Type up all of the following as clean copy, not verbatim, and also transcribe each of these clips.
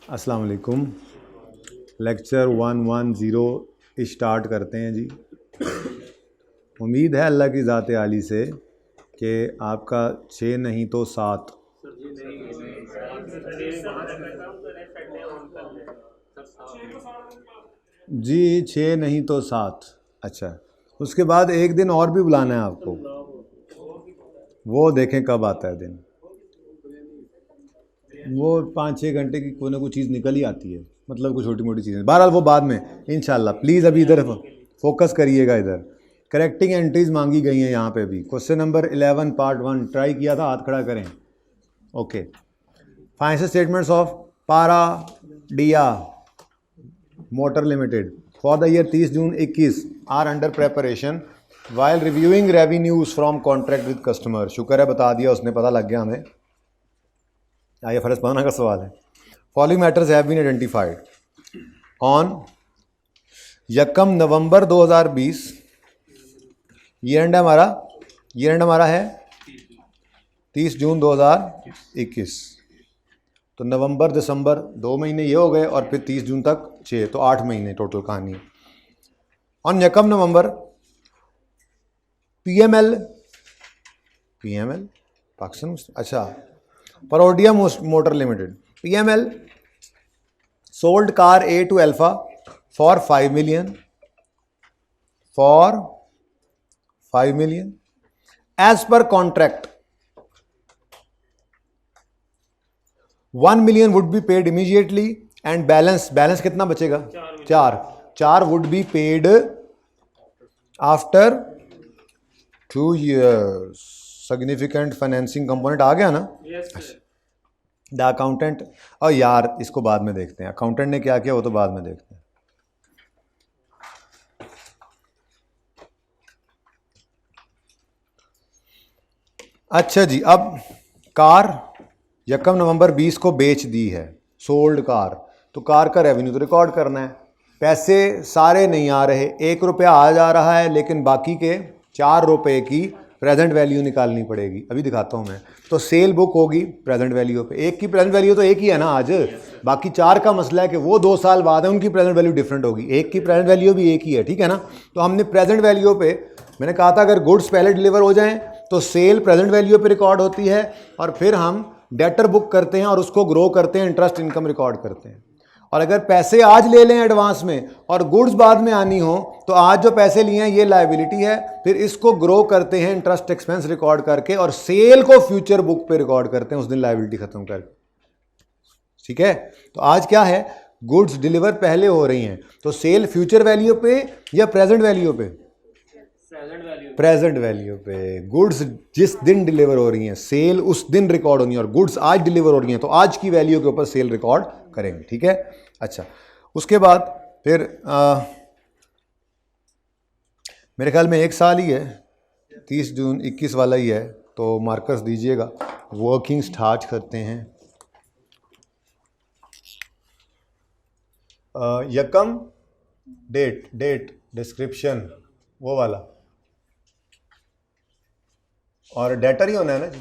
अस्सलाम वालेकुम। Lecture 110 start करते हैं जी। उम्मीद है अल्लाह की ज़ात आली से कि आपका 6 नहीं तो 7 जी, 6 नहीं तो 7। अच्छा, उसके बाद एक दिन और भी बुलाना है आपको, वो देखें कब आता है दिन। वो 5-6 घंटे की कोई ना कोई चीज़ निकल ही आती है, मतलब कुछ छोटी मोटी चीज़ें। बहरहाल वो बाद में इंशाल्लाह। प्लीज़ अभी इधर फोकस करिएगा। इधर करेक्टिंग एंट्रीज मांगी गई हैं यहाँ पे भी। क्वेश्चन नंबर 11 पार्ट 1 ट्राई किया था, हाथ खड़ा करें। Okay. Financial statements of Paradia motor limited for the year 30 June 21 are under preparation while reviewing revenues from contract with customer. शुक्र है बता दिया उसने, पता लग गया हमें। आइए फर्ज पाना का सवाल है। Following matters have been identified on 1 November 2020। Year end हमारा है 30 जून 2021। तो नवंबर दिसंबर 2 महीने ये हो गए और फिर 30 जून तक 6, तो 8 महीने टोटल कहानी। ऑन 1 नवंबर पीएमएल पाकिस्तान, अच्छा, Paradia motor limited PML sold car A to Alpha for 5 million as per contract. 1 million would be paid immediately and balance कितना बचेगा? 4 would be paid after 2 years. Significant financing component आ गया ना? Yes. The accountant, और यार इसको बाद में देखते हैं, अकाउंटेंट ने क्या किया वो तो बाद में देखते हैं। अच्छा जी, अब कार 1 नवंबर 20 को बेच दी है, सोल्ड कार, तो कार का रेवेन्यू तो रिकॉर्ड करना है। पैसे सारे नहीं आ रहे, 1 रुपया आ जा रहा है, लेकिन बाकी के 4 रुपये की प्रेजेंट वैल्यू निकालनी पड़ेगी। अभी दिखाता हूं मैं। तो सेल बुक होगी प्रेजेंट वैल्यू पे, एक की प्रेजेंट वैल्यू तो एक ही है ना आज, बाकी 4 का मसला है कि वो 2 साल बाद है, उनकी प्रेजेंट वैल्यू डिफरेंट होगी। एक की प्रेजेंट वैल्यू भी एक ही है, ठीक है ना? तो हमने प्रेजेंट वैल्यू पे, मैंने कहा था अगर गुड्स पहले डिलीवर हो जाएं तो सेल प्रेजेंट वैल्यू पे रिकॉर्ड होती है, और फिर हम डेटर बुक करते हैं और उसको ग्रो करते हैं, इंटरेस्ट इनकम रिकॉर्ड करते हैं। और अगर पैसे आज ले लें एडवांस में और गुड्स बाद में आनी हो, तो आज जो पैसे लिए हैं ये लायबिलिटी है, फिर इसको ग्रो करते हैं इंटरेस्ट एक्सपेंस रिकॉर्ड करके, और सेल को फ्यूचर बुक पे रिकॉर्ड करते हैं उस दिन लायबिलिटी खत्म करके। ठीक है? तो आज क्या है, गुड्स डिलीवर पहले हो रही हैं, तो सेल फ्यूचर वैल्यू पे या प्रेजेंट वैल्यू पे? प्रेजेंट वैल्यू पे। गुड्स जिस दिन डिलीवर हो रही हैं सेल उस दिन रिकॉर्ड होनी है, और गुड्स आज डिलीवर हो रही हैं तो आज की वैल्यू के ऊपर सेल रिकॉर्ड करेंगे। ठीक है? अच्छा, उसके बाद फिर मेरे ख्याल में 1 साल ही है, 30 जून 21 वाला ही है, तो मार्कर्स दीजिएगा। वर्किंग स्टार्ट करते हैं। यकम डेट डिस्क्रिप्शन वो वाला, और डेटर ही होना है ना जी?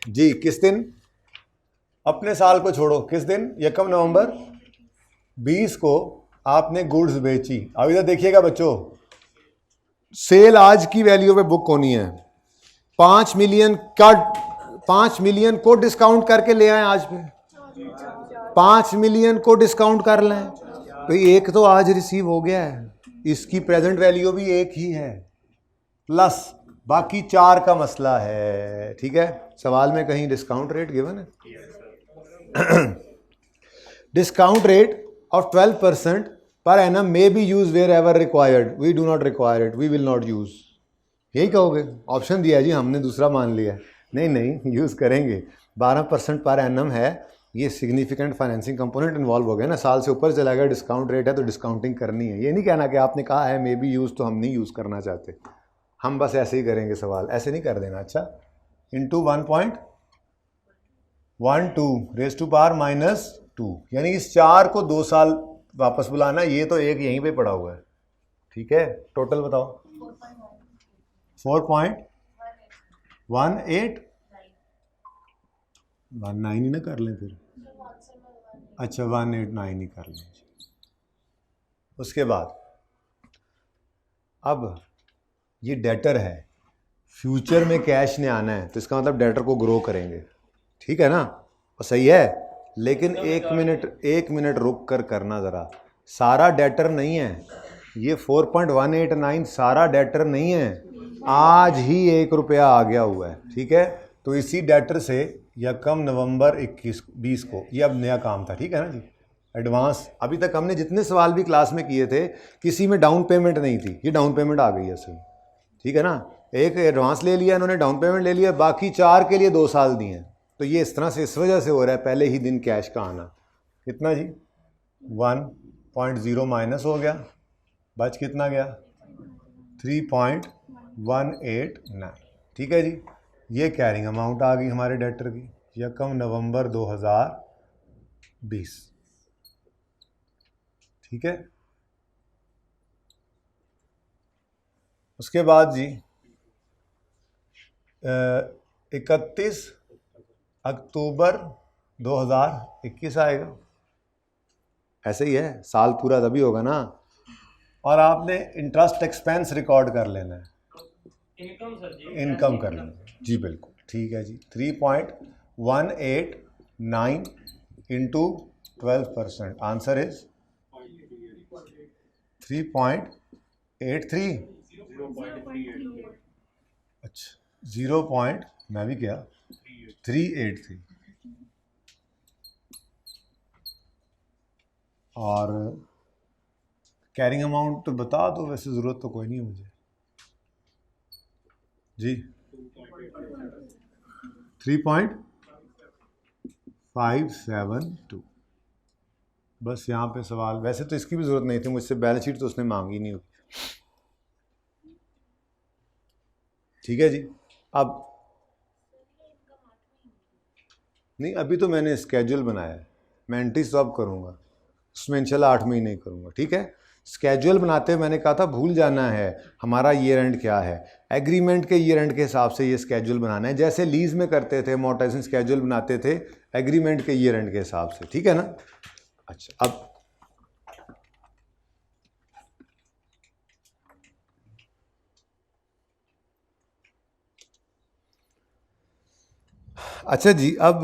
जी, किस दिन? अपने साल को छोड़ो, किस दिन? 1 नवंबर 20 को आपने गुड्स बेची। अब इधर देखिएगा बच्चों, सेल आज की वैल्यू पे बुक होनी है। 5 मिलियन को डिस्काउंट करके ले आए आज पे, 5 मिलियन को डिस्काउंट कर लें, तो एक तो आज रिसीव हो गया है, इसकी प्रेजेंट वैल्यू भी एक ही है, प्लस बाकी 4 का मसला है। ठीक है? सवाल में कहीं डिस्काउंट रेट गिवन है? डिस्काउंट रेट ऑफ 12% पर एनम may be use wherever required, we do not require it, we will not use. यही कहोगे? ऑप्शन दिया है जी, हमने दूसरा मान लिया। नहीं यूज करेंगे। 12% पर एनम है, ये सिग्निफिकेंट फाइनेंसिंग कंपोनेंट इन्वॉल्व हो गया ना, साल से ऊपर चला गया, डिस्काउंट रेट है तो डिस्काउंटिंग करनी है। ये नहीं कहना कि आपने कहा है मे बी यूज तो हम नहीं यूज करना चाहते, हम बस ऐसे ही करेंगे सवाल, ऐसे नहीं कर देना। अच्छा, इंटू 1.12 रेज़ टू पावर -2, यानी इस 4 को 2 साल वापस बुलाना, ये तो एक यहीं पे पड़ा हुआ है। ठीक है? टोटल बताओ। 4.18 ही ना कर लें फिर। अच्छा 189 ही कर लें। उसके बाद अब ये डेटर है, फ्यूचर में कैश ने आना है तो इसका मतलब डेटर को ग्रो करेंगे, ठीक है ना, और सही है। लेकिन एक मिनट रुक कर करना ज़रा, सारा डेटर नहीं है ये 4.189 सारा डेटर नहीं है, आज ही 1 रुपया आ गया हुआ है, ठीक है। तो इसी डेटर से यकम नवंबर 20 को ये अब नया काम था, ठीक है ना जी, एडवांस। अभी तक हमने जितने सवाल भी क्लास में किए थे किसी में डाउन पेमेंट नहीं थी, ये डाउन पेमेंट आ गई है सही, ठीक है ना। एक एडवांस ले लिया इन्होंने, डाउन पेमेंट ले लिया, बाकी 4 के लिए 2 साल दिए हैं। तो ये इस तरह से इस वजह से हो रहा है पहले ही दिन कैश का आना। कितना जी 1.0 माइनस हो गया, बच कितना गया 3.189, ठीक है जी। ये कैरिंग अमाउंट आ गई हमारे डेटर की यकम नवंबर 2020, ठीक है। उसके बाद जी 31 अक्टूबर 2021 आएगा, ऐसे ही है, साल पूरा तभी होगा ना। और आपने इंटरेस्ट एक्सपेंस रिकॉर्ड कर लेना है, इनकम कर लेना जी, बिल्कुल ठीक है जी। 3.189 इंटू 12%, आंसर इज 3.83। अच्छा 0. मैं भी क्या 383, और कैरिंग अमाउंट तो बता दो, वैसे ज़रूरत तो कोई नहीं है मुझे जी। 3.572, बस यहाँ पे सवाल, वैसे तो इसकी भी ज़रूरत नहीं थी मुझसे, बैलेंस शीट तो उसने मांगी नहीं होगी, ठीक है जी। अब नहीं, अभी तो मैंने स्केड्यूल बनाया है, मैं एंट्रीज तो अब करूँगा, उसमें इंशाल्लाह 8 महीने करूँगा, ठीक है। स्केड्यूल बनाते हुए मैंने कहा था भूल जाना है हमारा ईयर एंड क्या है, एग्रीमेंट के ईयर एंड के हिसाब से ये स्केड्यूल बनाना है, जैसे लीज में करते थे मोटाइजेशन स्केड्यूल बनाते थे एग्रीमेंट के ईयर एंड के हिसाब से, ठीक है ना। अच्छा अब अच्छा जी, अब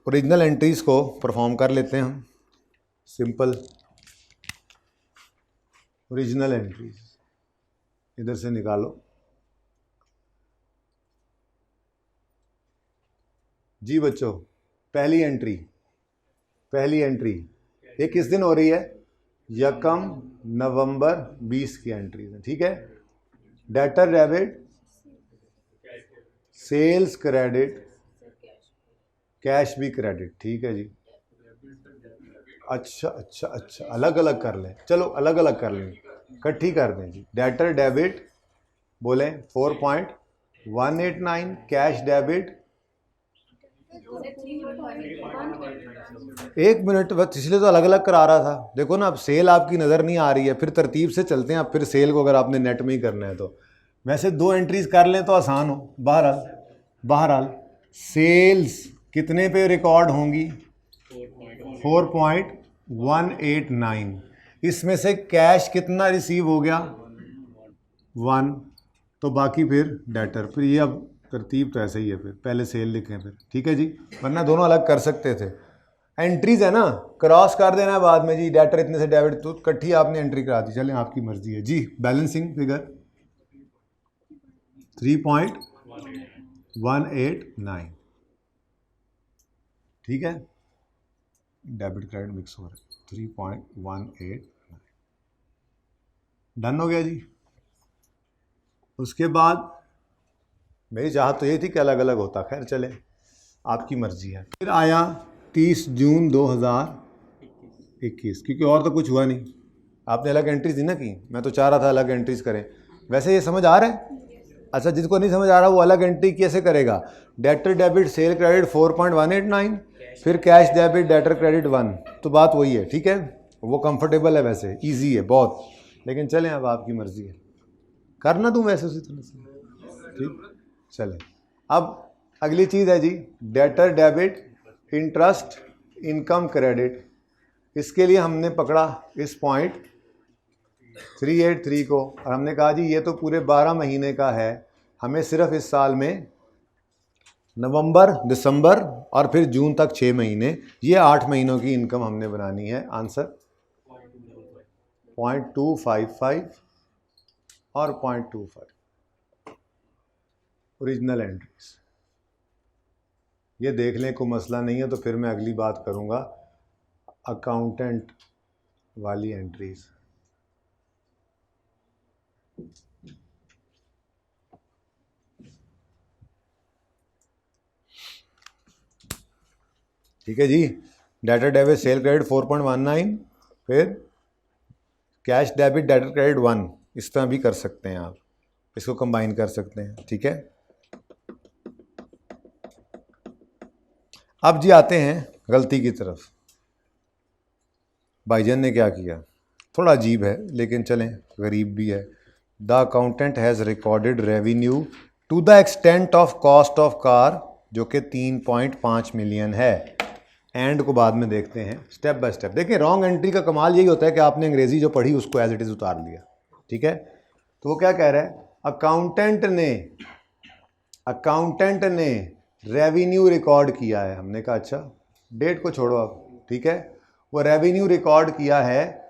ओरिजिनल एंट्रीज को परफॉर्म कर लेते हैं हम। सिंपल ओरिजिनल एंट्रीज इधर से निकालो जी बच्चों। पहली एंट्री ये किस दिन हो रही है, यकम नवंबर 20 की एंट्री है, ठीक है। Debtor debit, sales credit, cash भी क्रेडिट, ठीक है जी। अच्छा अलग अलग कर लें, चलो अलग अलग कर लें, इकट्ठी कर दें जी। डेटर डेबिट बोले 4.189, कैश डेबिट 1 मिनट बस, इसलिए तो अलग अलग करा रहा था। देखो ना अब सेल आपकी नज़र नहीं आ रही है, फिर तरतीब से चलते हैं। अब फिर सेल को अगर आपने नेट में ही करना है तो वैसे 2 एंट्रीज कर लें तो आसान हो। बहरहाल सेल्स कितने पे रिकॉर्ड होंगी 4.189, इसमें से कैश कितना रिसीव हो गया 1, तो बाकी फिर डेटर। फिर ये अब तरतीब तो ऐसे ही है, फिर पहले सेल लिखें फिर, ठीक है जी, वरना दोनों अलग कर सकते थे। एंट्रीज है ना, क्रॉस कर देना बाद में जी, डेटर इतने से डेबिट, तो इकट्ठी आपने एंट्री करा दी, चलें आपकी मर्जी है जी। बैलेंसिंग फिगर 3.189, ठीक है, डेबिट क्रेडिट मिक्स हो रहा है 3.189, डन हो गया जी। उसके बाद मेरी चाहत तो ये थी कि अलग अलग होता, खैर चले आपकी मर्जी है। फिर आया 30 जून 2021, क्योंकि और तो कुछ हुआ नहीं, आपने अलग एंट्रीज दी ना की, मैं तो चाह रहा था अलग एंट्रीज करें। वैसे ये समझ आ रहा है? अच्छा जिसको नहीं समझ आ रहा वो अलग एंट्री कैसे करेगा, डेटर डेबिट सेल क्रेडिट 4.189, फिर कैश डेबिट डेटर क्रेडिट 1, तो बात वही है, ठीक है, वो कंफर्टेबल है, वैसे इजी है बहुत, लेकिन चलें अब आपकी मर्जी है, करना दूँ वैसे उसी तरह से। ठीक, चलें। अब अगली चीज़ है जी debtor debit, interest, income credit. इसके लिए हमने पकड़ा इस पॉइंट 383 को और हमने कहा जी ये तो पूरे 12 महीने का है, हमें सिर्फ इस साल में नवंबर, दिसंबर और फिर जून तक 6 महीने, ये 8 महीनों की इनकम हमने बनानी है। आंसर 0.255 और 0.25 ओरिजिनल एंट्रीज। ये देख लें, कोई मसला नहीं है तो फिर मैं अगली बात करूंगा अकाउंटेंट वाली एंट्रीज। ठीक है जी। डेटर डेबिट सेल क्रेडिट 4.19, फिर कैश डेबिट डेटर क्रेडिट 1, इस तरह भी कर सकते हैं आप, इसको कंबाइन कर सकते हैं। ठीक है, अब जी आते हैं गलती की तरफ। भाईजान ने क्या किया, थोड़ा अजीब है लेकिन चलें, गरीब भी है। The accountant has recorded revenue to the extent of cost of car, जो कि 3.5 मिलियन है। एंड को बाद में देखते हैं स्टेप बाय स्टेप। देखिए रॉन्ग एंट्री का कमाल यही होता है कि आपने अंग्रेजी जो पढ़ी उसको एज इट इज़ उतार लिया। ठीक है, तो वो क्या कह रहा है, अकाउंटेंट ने रेवेन्यू रिकॉर्ड किया है। हमने कहा अच्छा, डेट को छोड़ो अब। ठीक है, वो रेवेन्यू रिकॉर्ड किया है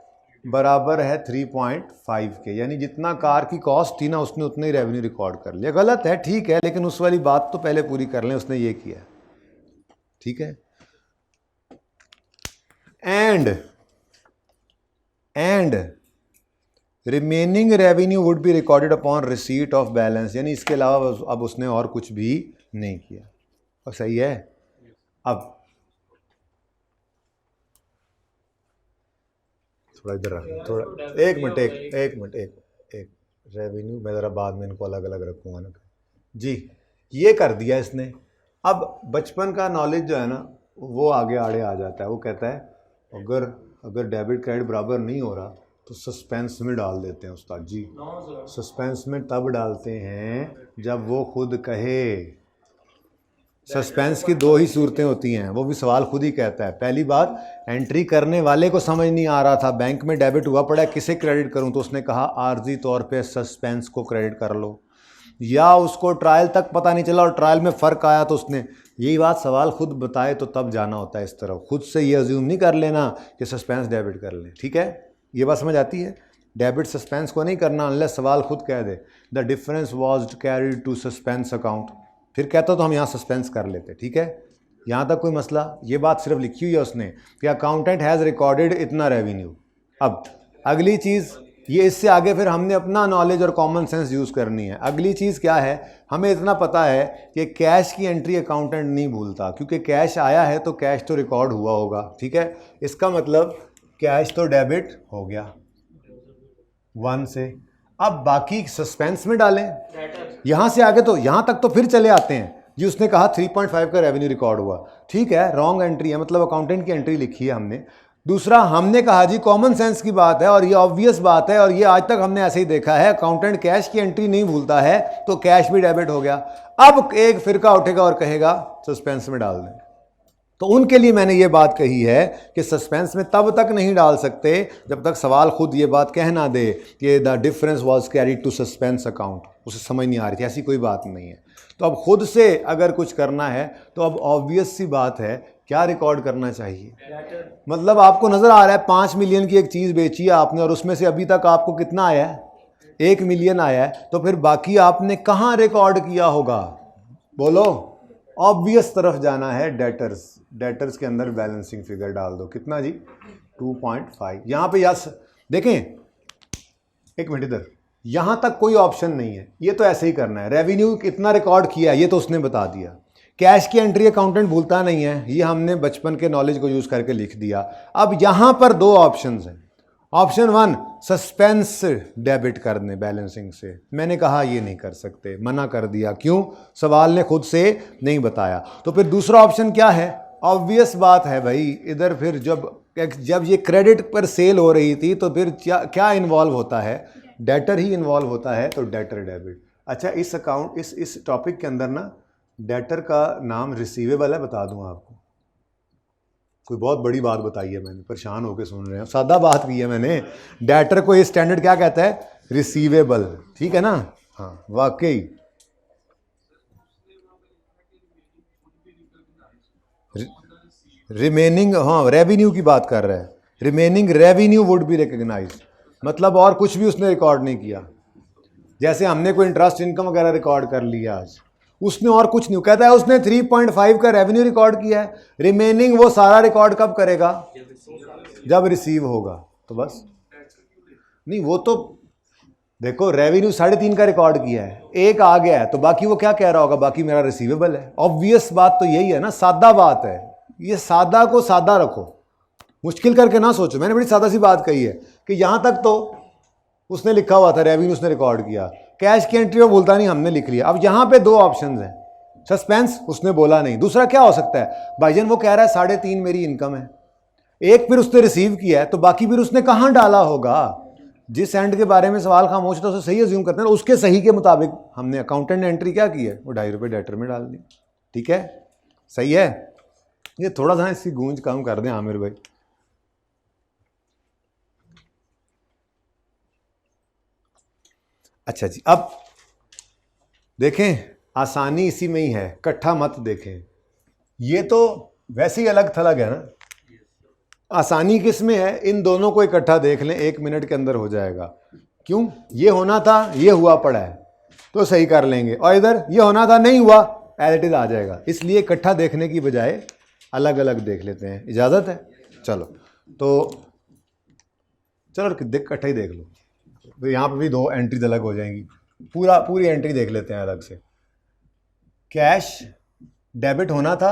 बराबर है 3.5 के, यानी जितना कार की कॉस्ट थी ना उसने उतने ही रेवेन्यू रिकॉर्ड कर लिया। गलत है, ठीक है, लेकिन उस वाली बात तो पहले पूरी कर लें, उसने ये किया। ठीक है, and remaining revenue would be recorded upon receipt of balance, यानी इसके अलावा अब उसने और कुछ भी नहीं किया। और सही है। अब थोड़ा इधर रख, थोड़ा एक मिनट एक रेवेन्यू मैं ज़रा बाद में इनको अलग अलग रखूँगा ना जी। ये कर दिया इसने। अब बचपन का नॉलेज जो है ना वो आगे आड़े आ जाता है। वो कहता है अगर डेबिट क्रेडिट बराबर नहीं हो रहा तो सस्पेंस में डाल देते हैं उस्ताद जी। सस्पेंस में तब डालते हैं जब वो खुद कहे। सस्पेंस की दो ही सूरतें होती हैं, वो भी सवाल खुद ही कहता है। पहली बात, एंट्री करने वाले को समझ नहीं आ रहा था, बैंक में डेबिट हुआ पड़ा है, किसे क्रेडिट करूं, तो उसने कहा आर्जी तौर पे सस्पेंस को क्रेडिट कर लो। या उसको ट्रायल तक पता नहीं चला और ट्रायल में फ़र्क आया तो उसने यही बात सवाल खुद बताए तो तब जाना होता है इस तरफ। खुद से ये अज्यूम नहीं कर लेना कि सस्पेंस डेबिट कर लें। ठीक है, ये बात समझ आती है। डेबिट सस्पेंस को नहीं करना अनलेस सवाल खुद कह दे the difference was carried to suspense account, फिर कहता तो हम यहाँ सस्पेंस कर लेते। ठीक है, यहाँ तक कोई मसला। ये बात सिर्फ लिखी हुई है उसने कि अकाउंटेंट हैज़ रिकॉर्डेड इतना रेवेन्यू। अब अगली चीज़ ये, इससे आगे फिर हमने अपना नॉलेज और कॉमन सेंस यूज़ करनी है। अगली चीज़ क्या है, हमें इतना पता है कि कैश की एंट्री अकाउंटेंट नहीं भूलता, क्योंकि कैश आया है तो कैश तो रिकॉर्ड हुआ होगा। ठीक है, इसका मतलब कैश तो डेबिट हो गया 1 से। अब बाकी सस्पेंस में डालें, यहाँ से आगे तो यहाँ तक तो फिर चले आते हैं जी। उसने कहा 3.5 का रेवेन्यू रिकॉर्ड हुआ, ठीक है, रॉन्ग एंट्री है, मतलब अकाउंटेंट की एंट्री लिखी है हमने। दूसरा, हमने कहा जी कॉमन सेंस की बात है और ये ऑब्वियस बात है और ये आज तक हमने ऐसे ही देखा है, अकाउंटेंट कैश की एंट्री नहीं भूलता है तो कैश भी डेबिट हो गया। अब एक फिरका उठेगा और कहेगा सस्पेंस में डाल दें, तो उनके लिए मैंने ये बात कही है कि सस्पेंस में तब तक नहीं डाल सकते जब तक सवाल खुद ये बात कह ना दे कि the difference was carried to suspense account. उसे समझ नहीं आ रही थी, ऐसी कोई बात नहीं है। तो अब खुद से अगर कुछ करना है तो अब ऑब्वियस सी बात है क्या रिकॉर्ड करना चाहिए। मतलब आपको नज़र आ रहा है 5 मिलियन की एक चीज़ बेची है आपने और उसमें से अभी तक आपको कितना आया है, 1 मिलियन आया है, तो फिर बाकी आपने कहाँ रिकॉर्ड किया होगा, बोलो। ऑब्वियस तरफ जाना है, डेटर्स के अंदर बैलेंसिंग फिगर डाल दो। कितना जी, 2.5। यहाँ पे यस देखें, एक मिनट इधर, यहाँ तक कोई ऑप्शन नहीं है, ये तो ऐसे ही करना है। रेवेन्यू कितना रिकॉर्ड किया है ये तो उसने बता दिया। कैश की एंट्री अकाउंटेंट भूलता नहीं है, ये हमने बचपन के नॉलेज को यूज़ करके लिख दिया। अब यहाँ पर 2 ऑप्शन हैं। ऑप्शन 1, सस्पेंस डेबिट करने बैलेंसिंग से। मैंने कहा ये नहीं कर सकते, मना कर दिया। क्यों, सवाल ने खुद से नहीं बताया। तो फिर दूसरा ऑप्शन क्या है, ऑब्वियस बात है भाई, इधर फिर जब ये क्रेडिट पर सेल हो रही थी तो फिर क्या इन्वॉल्व होता है, डेटर ही इन्वॉल्व होता है, तो डेटर डेबिट। अच्छा, इस अकाउंट इस टॉपिक के अंदर ना डेटर का नाम रिसीवेबल है, बता दूं आपको। कोई बहुत बड़ी बात बताई है मैंने, परेशान होकर सुन रहे हैं, सादा बात की है मैंने। डेटर को ये स्टैंडर्ड क्या कहता है? रिसीवेबल, ठीक है ना? हाँ वाकई। रिमेनिंग, हाँ रेवेन्यू की बात कर रहा है, remaining revenue would be recognise, मतलब और कुछ भी उसने रिकॉर्ड नहीं किया। जैसे हमने कोई इंटरेस्ट इनकम वगैरह रिकॉर्ड कर लिया आज, उसने और कुछ नहीं, कहता है उसने 3.5 का रेवेन्यू रिकॉर्ड किया है, रिमेनिंग वो सारा रिकॉर्ड कब करेगा? जब रिसीव होगा। तो बस नहीं, वो तो देखो रेवेन्यू 3.5 का रिकॉर्ड किया है, एक आ गया है, तो बाकी वो क्या कह रहा होगा? बाकी मेरा रिसीवेबल है। ऑब्वियस बात तो यही है ना, सादा बात है ये, सादा को सादा रखो, मुश्किल करके ना सोचो। मैंने बड़ी सादा सी बात कही है कि यहां तक तो उसने लिखा हुआ था रेवेन्यू उसने रिकॉर्ड किया, कैश की एंट्री वो बोलता नहीं, हमने लिख लिया। अब यहां पे दो ऑप्शंस हैं, सस्पेंस उसने बोला नहीं, दूसरा क्या हो सकता है? भाईजान वो कह रहा है 3.5 मेरी इनकम है, एक फिर उसने रिसीव किया है, तो बाकी फिर उसने कहां डाला होगा? जिस एंड के बारे में सवाल खामोश था उसे सही अज्यूम करते हैं, उसके सही के मुताबिक हमने अकाउंटेंट ने एंट्री क्या की है? वो 2.5 रुपये डेटर में डाल दी। ठीक है, सही है। ये थोड़ा सा इसकी गूंज कम कर दें आमिर भाई। अच्छा जी, अब देखें, आसानी इसी में ही है, इकट्ठा मत देखें। ये तो वैसे ही अलग थलग है ना, आसानी किस में है? इन दोनों को इकट्ठा देख लें, 1 मिनट के अंदर हो जाएगा। क्यों? ये होना था, ये हुआ पड़ा है, तो सही कर लेंगे, और इधर ये होना था, नहीं हुआ, एज इट इज आ जाएगा। इसलिए इकट्ठा देखने की बजाय अलग अलग देख लेते हैं, इजाज़त है? चलो तो चलो इकट्ठा ही देख लो, तो यहाँ पर भी 2 एंट्रीज अलग हो जाएंगी, पूरी एंट्री देख लेते हैं अलग से। कैश डेबिट होना था,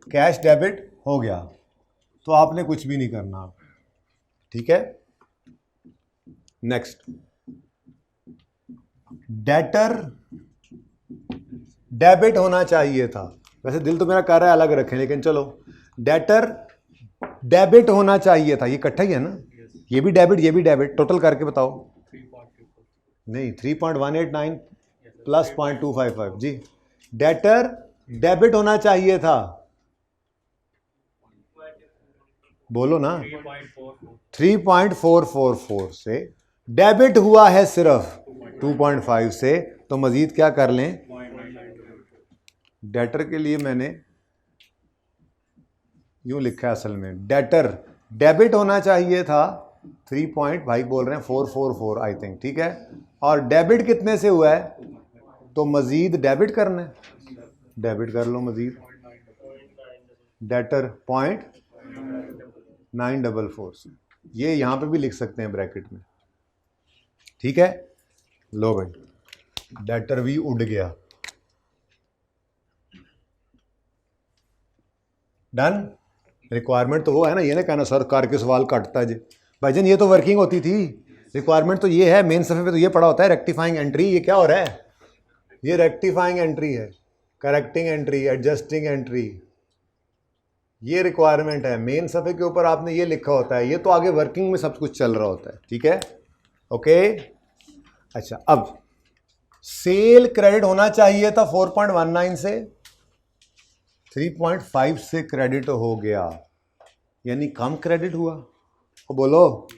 कैश डेबिट हो गया, तो आपने कुछ भी नहीं करना, ठीक है। नेक्स्ट, डेटर डेबिट होना चाहिए था, वैसे दिल तो मेरा कर रहा है अलग रखें, लेकिन चलो, डेटर डेबिट होना चाहिए था, ये इकट्ठा ही है ना, ये भी डेबिट ये भी डेबिट, टोटल करके बताओ। नहीं, 3.189 प्लस 0.255 जी, डेटर डेबिट होना चाहिए था, बोलो ना। 3.444 से डेबिट हुआ है सिर्फ 2.5 से, तो मजीद क्या कर लें? डेटर के लिए मैंने यूं लिखा है, असल में डेटर डेबिट होना चाहिए था 3. भाई बोल रहे हैं 444 आई थिंक, ठीक है, और डेबिट कितने से हुआ है? तो मजीद डेबिट करना है, डेबिट कर लो मजीद, डेटर 0.944 से, ये यहां पे भी लिख सकते हैं ब्रैकेट में, ठीक है। लो भाई, डेटर भी उड़ गया, डन। रिक्वायरमेंट तो वो है ना, ये ना कहना सरकार के सवाल काटता है जी, भाईजान ये तो वर्किंग होती थी, रिक्वायरमेंट तो ये है, मेन सफ़े पे तो ये पड़ा होता है रेक्टिफाइंग एंट्री, ये क्या हो रहा है? ये रेक्टिफाइंग एंट्री है, करेक्टिंग एंट्री, एडजस्टिंग एंट्री, ये रिक्वायरमेंट है। मेन सफ़े के ऊपर आपने ये लिखा होता है, ये तो आगे वर्किंग में सब कुछ चल रहा होता है, ठीक है, ओके। अच्छा, अब सेल क्रेडिट होना चाहिए था 4.19 से, 3.5 से क्रेडिट हो गया, यानी कम क्रेडिट हुआ, तो बोलो,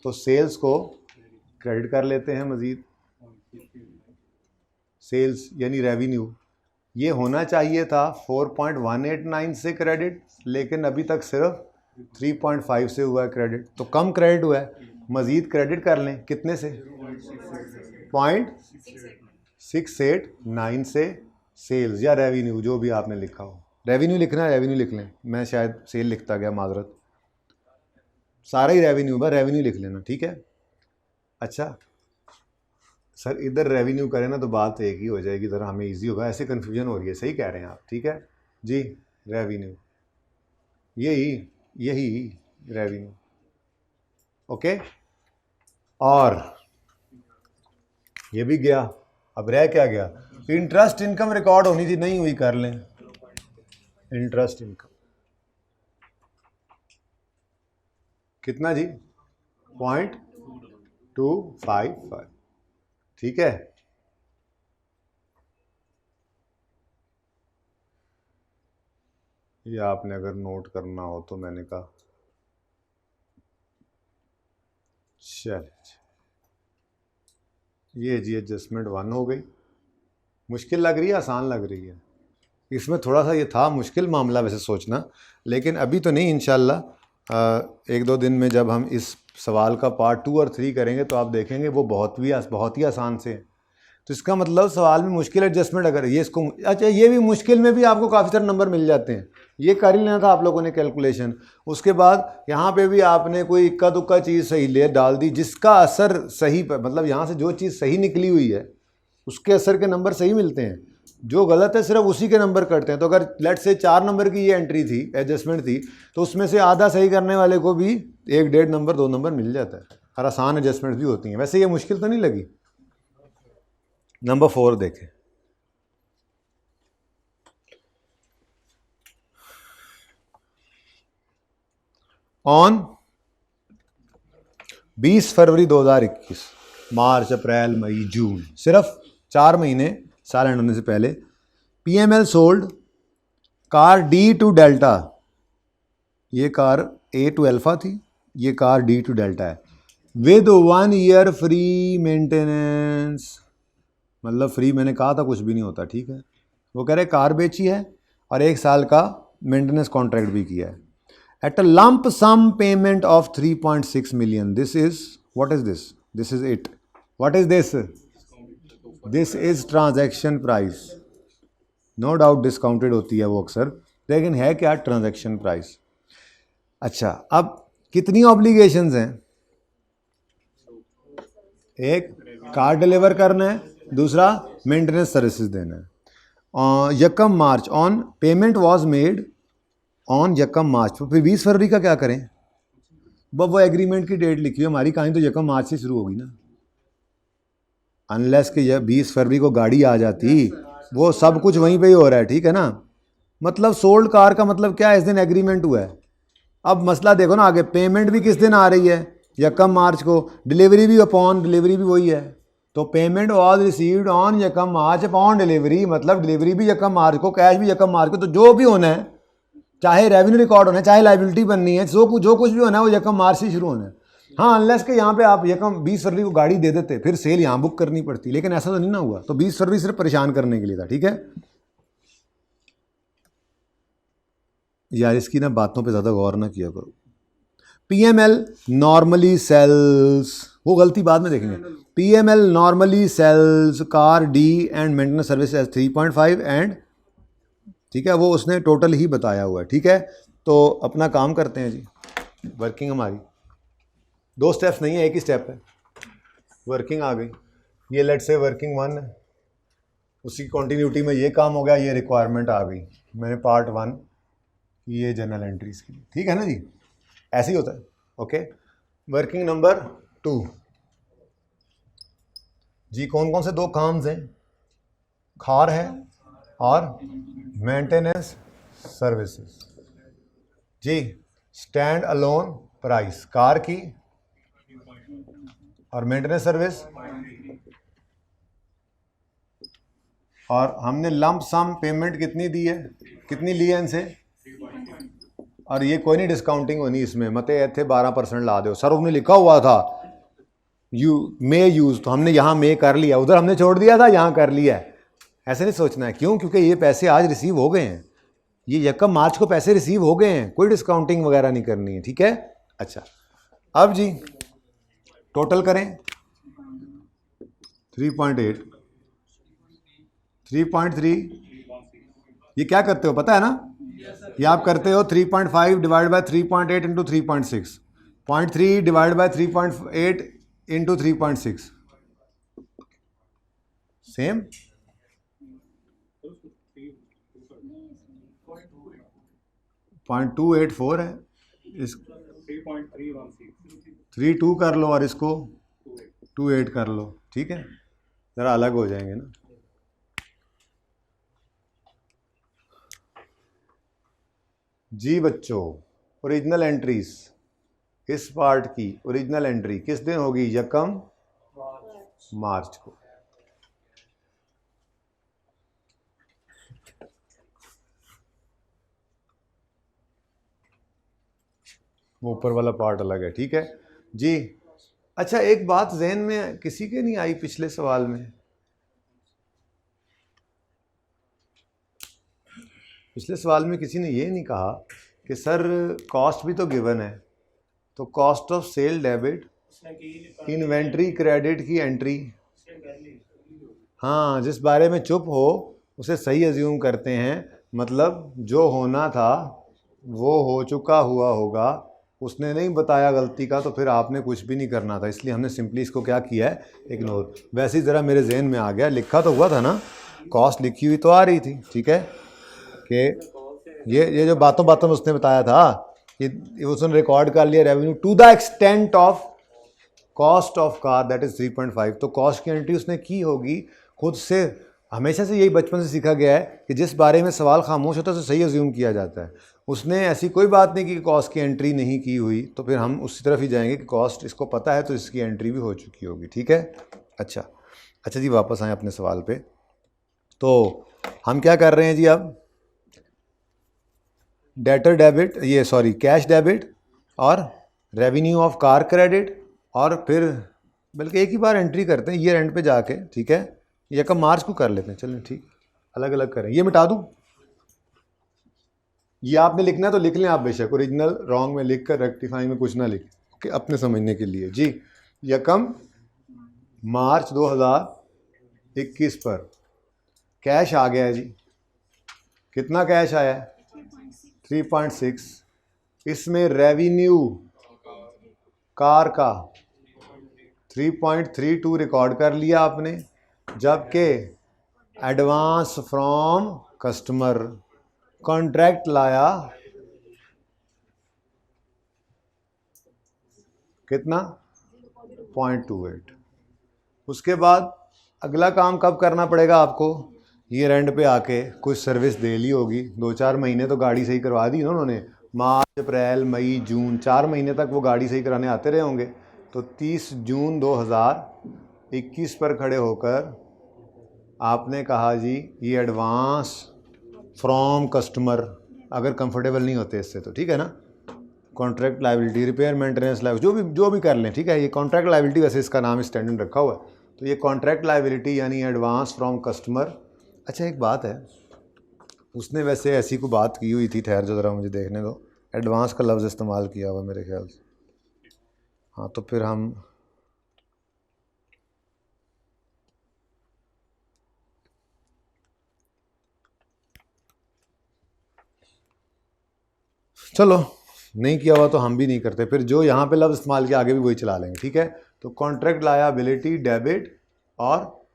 तो सेल्स को क्रेडिट कर लेते हैं मजीद, सेल्स यानी रेवेन्यू, ये होना चाहिए था 4.189 से क्रेडिट, लेकिन अभी तक सिर्फ 3.5 से हुआ है क्रेडिट, तो कम क्रेडिट हुआ है, मजीद क्रेडिट कर लें, कितने से? 0.689 से सेल्स या रेवेन्यू, जो भी आपने लिखा हो, रेवेन्यू लिखना है रेवेन्यू लिख लें, मैं शायद सेल लिखता गया, माजरत, सारा ही रेवेन्यू, बस रेवेन्यू लिख लेना, ठीक है। अच्छा सर, इधर रेवेन्यू करें ना तो बात एक ही हो जाएगी, ज़रा हमें इजी होगा, ऐसे कन्फ्यूजन हो रही है, सही कह रहे हैं आप, ठीक है जी, रेवेन्यू, यही रेवेन्यू, ओके। और ये भी गया, अब रह क्या गया? इंटरेस्ट इनकम रिकॉर्ड होनी थी, नहीं हुई, कर लें इंटरेस्ट इनकम, कितना जी? 0.255, ठीक है, ये आपने अगर नोट करना हो तो मैंने कहा चल ये जी एडजस्टमेंट 1 हो गई। मुश्किल लग रही है आसान लग रही है? इसमें थोड़ा सा ये था मुश्किल मामला वैसे सोचना, लेकिन अभी तो नहीं, इंशाल्लाह 1-2 दिन में जब हम इस सवाल का पार्ट 2 और 3 करेंगे तो आप देखेंगे वो बहुत ही आसान से है। तो इसका मतलब सवाल में मुश्किल एडजस्टमेंट अगर ये इसको, अच्छा ये भी मुश्किल में भी आपको काफ़ी सारे नंबर मिल जाते हैं, ये कर ही लेना था आप लोगों ने कैलकुलेशन। उसके बाद यहाँ पे भी आपने कोई इक्का दुक्का चीज़ सही ले डाल दी जिसका असर सही पर, मतलब यहाँ से जो चीज़ सही निकली हुई है उसके असर के नंबर सही मिलते हैं, जो गलत है सिर्फ उसी के नंबर कटते हैं। तो अगर लेट से 4 नंबर की ये एंट्री थी, एडजस्टमेंट थी, तो उसमें से आधा सही करने वाले को भी 1-1.5 नंबर 2 नंबर मिल जाता है। हर आसान एडजस्टमेंट भी होती हैं, वैसे ये मुश्किल तो नहीं लगी। नंबर 4 देखें, ऑन 20 फरवरी 2021, मार्च अप्रैल मई जून, सिर्फ 4 महीने साल एंड होने से पहले, PML sold car D to delta. ये कार A टू अल्फा थी, ये कार D टू डेल्टा है, विद 1 ईयर फ्री मेंटेनेंस। मतलब फ्री मैंने कहा था कुछ भी नहीं होता, ठीक है। वो कह रहे कार बेची है और 1 साल का मेंटेनेंस कॉन्ट्रैक्ट भी किया है, at a lump sum payment of 3.6 million। This is what is this? This is it. What is this? This is transaction price. No doubt discounted होती है वो अक्सर, लेकिन है क्या? Transaction price. अच्छा, अब कितनी ऑब्लिगेशंस हैं? एक कार डिलीवर करना है, दूसरा मेंटेनेंस सर्विसेज देना है। यकम march on payment was made on यकम मार्च। तो फिर 20 फरवरी का क्या करें? वो एग्रीमेंट की डेट लिखी है, हमारी कहानी तो यकम मार्च से शुरू होगी ना, अनलेस कि यह 20 फरवरी को गाड़ी आ जाती, वो सब कुछ वहीं पे ही हो रहा है, ठीक है ना। मतलब सोल्ड कार का मतलब क्या है? इस दिन एग्रीमेंट हुआ है। अब मसला देखो ना आगे, पेमेंट भी किस दिन आ रही है? यकम मार्च को। डिलीवरी भी अपॉन डिलीवरी भी वही है, तो पेमेंट वाज रिसीव्ड ऑन यकम मार्च अपॉन डिलीवरी, मतलब डिलीवरी भी यकम मार्च को, कैश भी यकम मार्च को। तो जो भी होना है, चाहे रेवेन्यू रिकॉर्ड होना है, चाहे लाइबिलिटी बननी है, जो कुछ भी होना है वो यकम मार्च से शुरू होना है। हाँ, अनलेस के यहाँ पे आप यकम 20 फरवरी को गाड़ी दे देते, फिर सेल यहाँ बुक करनी पड़ती, लेकिन ऐसा तो नहीं ना हुआ। तो 20 फरवरी सिर्फ परेशान करने के लिए था, ठीक है यार। इसकी ना बातों पे ज़्यादा गौर ना किया करो। PML नॉर्मली सेल्स, वो गलती बाद में देखेंगे। PML normally sales car D and maintenance service as 3.5 and, ठीक है, वो उसने टोटल ही बताया हुआ है, ठीक है। तो अपना काम करते हैं जी। वर्किंग हमारी 2 स्टेप्स नहीं है, एक ही स्टेप है। वर्किंग आ गई, ये लेट से वर्किंग 1 है, उसी कंटिन्यूटी में ये काम हो गया, ये रिक्वायरमेंट आ गई। मैंने पार्ट 1 ये जनरल एंट्रीज की, ठीक है ना जी, ऐसे ही होता है। ओके, वर्किंग नंबर 2 जी, कौन कौन से 2 काम्स हैं? खार है और मेंटेनेंस सर्विसेज जी। स्टैंड अलोन प्राइस कार की और मेंटेनेंस सर्विस, और हमने लंप सम पेमेंट कितनी दी है, कितनी ली है इनसे? और ये कोई नहीं डिस्काउंटिंग होनी इसमें, मत थे 12% ला दो सर, उन्होंने लिखा हुआ था मे यूज, तो हमने यहाँ मे कर लिया, उधर हमने छोड़ दिया था, यहाँ कर लिया है। ऐसे नहीं सोचना है, क्यों? क्योंकि ये पैसे आज रिसीव हो गए हैं, ये यकम मार्च को पैसे रिसीव हो गए हैं, कोई डिस्काउंटिंग वगैरह नहीं करनी है, ठीक है। अच्छा, अब जी टोटल करें 3.8 3.3, ये क्या करते हो पता है ना? ये आप करते हो 3.5 divide by 3.8 into 3.6, 0.3 divide by 3.8 into 3.6, same 0.284 है। इस 3.2 कर लो और इसको 2.8 कर लो, ठीक है, ज़रा अलग हो जाएंगे ना। जी बच्चों, ओरिजिनल एंट्रीज, इस पार्ट की ओरिजिनल एंट्री किस दिन होगी? यकम मार्च को। वो ऊपर वाला पार्ट अलग है, ठीक है जी। अच्छा, एक बात जहन में किसी के नहीं आई पिछले सवाल में? पिछले सवाल में किसी ने ये नहीं कहा कि सर कॉस्ट भी तो गिवन है, तो cost of sale debit, inventory credit की एंट्री, हाँ, जिस बारे में चुप हो उसे सही अज्यूम करते हैं, मतलब जो होना था वो हो चुका हुआ होगा, उसने नहीं बताया गलती का, तो फिर आपने कुछ भी नहीं करना था, इसलिए हमने सिंपली इसको क्या किया है, इग्नोर। वैसे ही ज़रा मेरे जहन में आ गया, लिखा तो हुआ था ना, कॉस्ट लिखी हुई तो आ रही थी, ठीक है, कि ये जो बातों बातों में उसने बताया था कि उसने रिकॉर्ड कर लिया revenue to the extent of cost of car that is 3.5, तो कॉस्ट की एंट्री उसने की होगी खुद से। हमेशा से यही बचपन से सीखा गया है कि जिस बारे में सवाल खामोश होता है उसे सही अज्यूम किया जाता है। उसने ऐसी कोई बात नहीं की कि कॉस्ट की एंट्री नहीं की हुई, तो फिर हम उसी तरफ ही जाएंगे कि कॉस्ट इसको पता है तो इसकी एंट्री भी हो चुकी होगी, ठीक है। अच्छा जी, वापस आए अपने सवाल पे। तो हम क्या कर रहे हैं जी, अब डेटर डेबिट, ये सॉरी कैश डेबिट और रेवेन्यू ऑफ कार क्रेडिट, और फिर बल्कि एक ही बार एंट्री करते हैं ईयर एंड पे जाके, ठीक है, या कब मार्च को कर लेते हैं, चलें ठीक, अलग अलग करें। ये मिटा दूं, ये आपने लिखना है तो लिख लें आप बेशक, ओरिजिनल रॉन्ग में लिख कर रेक्टिफाई में कुछ ना लिखें, ओके, अपने समझने के लिए जी। यकम मार्च 2021 पर कैश आ गया है जी, कितना कैश आया है, 3.6, इसमें रेवेन्यू कार का 3.32 रिकॉर्ड कर लिया आपने, जबकि एडवांस फ्रॉम कस्टमर कॉन्ट्रैक्ट लाया कितना, 0.28। उसके बाद अगला काम कब करना पड़ेगा आपको, ईयर एंड पे आके कुछ सर्विस दे ली होगी, 2-4 महीने तो गाड़ी सही करवा दी ना उन्होंने, मार्च अप्रैल मई जून 4 महीने तक वो गाड़ी सही कराने आते रहे होंगे। तो 30 जून 2021 पर खड़े होकर आपने कहा जी ये एडवांस फ्रॉम कस्टमर, अगर कंफर्टेबल नहीं होते इससे तो ठीक है ना, contract liability, repair maintenance liability, जो भी कर लें, ठीक है। ये कॉन्ट्रैक्ट लाइबिलिटी वैसे इसका नाम स्टैंडर्ड रखा हुआ है, तो ये कॉन्ट्रैक्ट लाइबिलिटी यानी एडवांस फ्रॉम कस्टमर। अच्छा एक बात है, उसने वैसे ऐसी को बात की हुई थी, ठहर जो ज़रा मुझे देखने दो, एडवांस का लफ्ज़ इस्तेमाल किया हुआ मेरे ख्याल से, हाँ, तो फिर हम चलो नहीं किया हुआ तो हम भी नहीं करते, फिर जो यहाँ पे लफ्ज़ इस्तेमाल किया आगे भी वही चला लेंगे, ठीक है। तो कॉन्ट्रैक्ट लायबिलिटी डेबिट और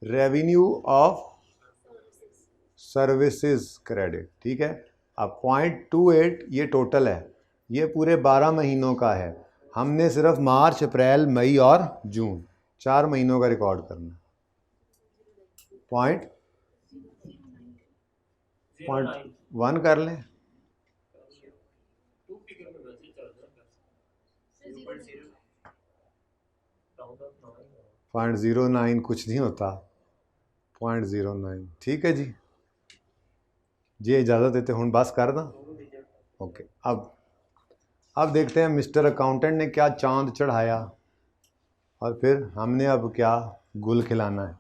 रेवेन्यू ऑफ सर्विसेज क्रेडिट, ठीक है। अब 0.28 ये टोटल है, ये पूरे 12 महीनों का है, हमने सिर्फ मार्च अप्रैल मई और जून 4 महीनों का रिकॉर्ड करना। 0.1 कर लें, 0.09 कुछ नहीं होता, 0.09, ठीक है जी। जी इजाज़त देते हूँ, बस कर दा, ओके। अब देखते हैं मिस्टर अकाउंटेंट ने क्या चांद चढ़ाया और फिर हमने अब क्या गुल खिलाना है।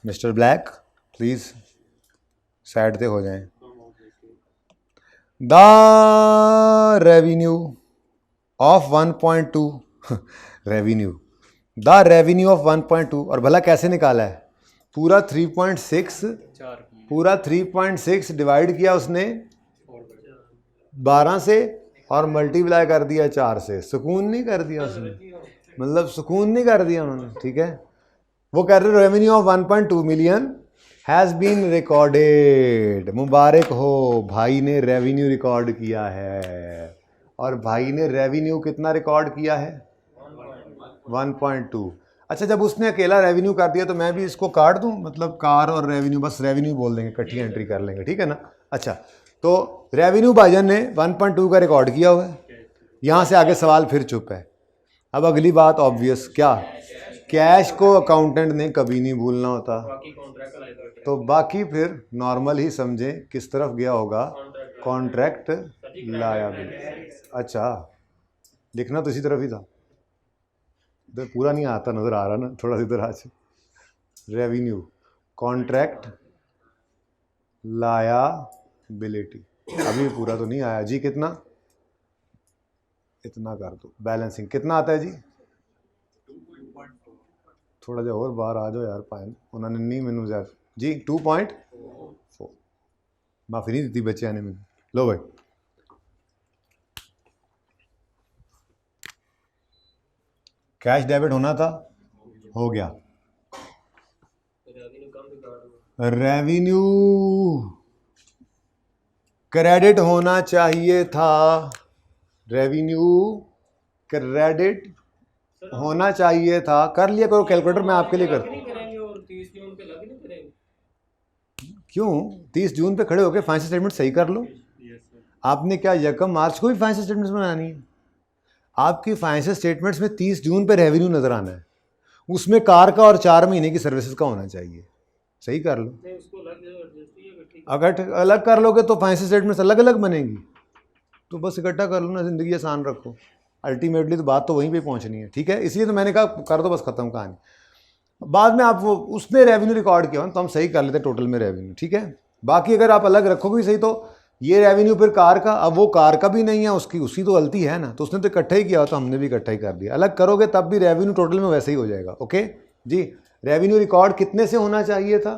मिस्टर ब्लैक प्लीज़ साइड पे हो जाएं। The revenue of 1.2 revenue, the revenue of 1.2, और भला कैसे निकाला है, पूरा 3.6, पूरा 3.6 डिवाइड किया उसने 12 से और मल्टीप्लाई कर दिया 4 से, सुकून नहीं कर दिया उसने, मतलब सुकून नहीं कर दिया उन्होंने, ठीक है। वो कह रहे revenue of 1.2 million has been recorded, मुबारक हो, भाई ने रेवेन्यू रिकॉर्ड किया है, और भाई ने रेवेन्यू कितना रिकॉर्ड किया है, 1.2। अच्छा, जब उसने अकेला रेवेन्यू कर दिया तो मैं भी इसको काट दूं, मतलब कार और रेवेन्यू, बस रेवेन्यू बोल देंगे, इकट्ठी एंट्री कर लेंगे, ठीक है ना। अच्छा, तो रेवेन्यू भाईजान ने 1.2 का रिकॉर्ड किया हुआ है, यहाँ से आगे सवाल फिर चुप है। अब अगली बात ऑब्वियस, क्या, कैश को अकाउंटेंट ने कभी नहीं भूलना होता, तो बाकी फिर नॉर्मल ही समझें किस तरफ गया होगा, कॉन्ट्रैक्ट लायबिलिटी। अच्छा, लिखना तो इसी तरफ ही था, इधर पूरा नहीं आता, नज़र आ रहा ना, थोड़ा सा इधर आज। रेवेन्यू, कॉन्ट्रैक्ट लायबिलिटी, अभी पूरा तो नहीं आया जी। कितना, इतना कर दो। बैलेंसिंग कितना आता है जी? थोड़ा जा और बाहर आ जाओ यार पायल, उन्होंने नहीं मैनू ज़्यादा जी। 2.4 माफ़ी नहीं दी बच्चे ने मैंने। लो भाई, कैश डेबिट होना था, हो गया। रेवेन्यू क्रेडिट होना चाहिए था, रेवेन्यू क्रेडिट होना चाहिए था। कर लिया करो कैलकुलेटर, मैं आपके लिए कर। क्यों 30 जून पे खड़े होकर फाइनेंशियल स्टेटमेंट सही कर लो। आपने क्या यकम मार्च को भी फाइनेंशियल स्टेटमेंट्स बनानी है? आपकी फाइनेंशियल स्टेटमेंट्स में 30 जून पे रेवेन्यू नजर आना है, उसमें कार का और 4 महीने की सर्विसेज का होना चाहिए। सही कर लो, अगर अलग कर लोगे तो फाइनेंशियल स्टेटमेंट्स अलग अलग बनेंगी। तो बस इकट्ठा कर लो ना, ज़िंदगी आसान रखो। अल्टीमेटली तो बात तो वहीं पे पहुंचनी है, ठीक है। इसलिए तो मैंने कहा कर दो, बस खत्म कहानी। बाद में आप वो उसमें रेवेन्यू रिकॉर्ड किया तो हम सही कर लेते टोटल में रेवेन्यू, ठीक है। बाकी अगर आप अलग रखोगे भी सही, तो ये रेवेन्यू फिर कार का, अब वो कार का भी नहीं है, उसकी तो गलती है ना, तो उसने तो इकट्ठा ही किया, तो हमने भी इकट्ठा ही कर दिया। अलग करोगे तब भी रेवेन्यू टोटल में वैसे ही हो जाएगा। ओके जी। रेवेन्यू रिकॉर्ड कितने से होना चाहिए था?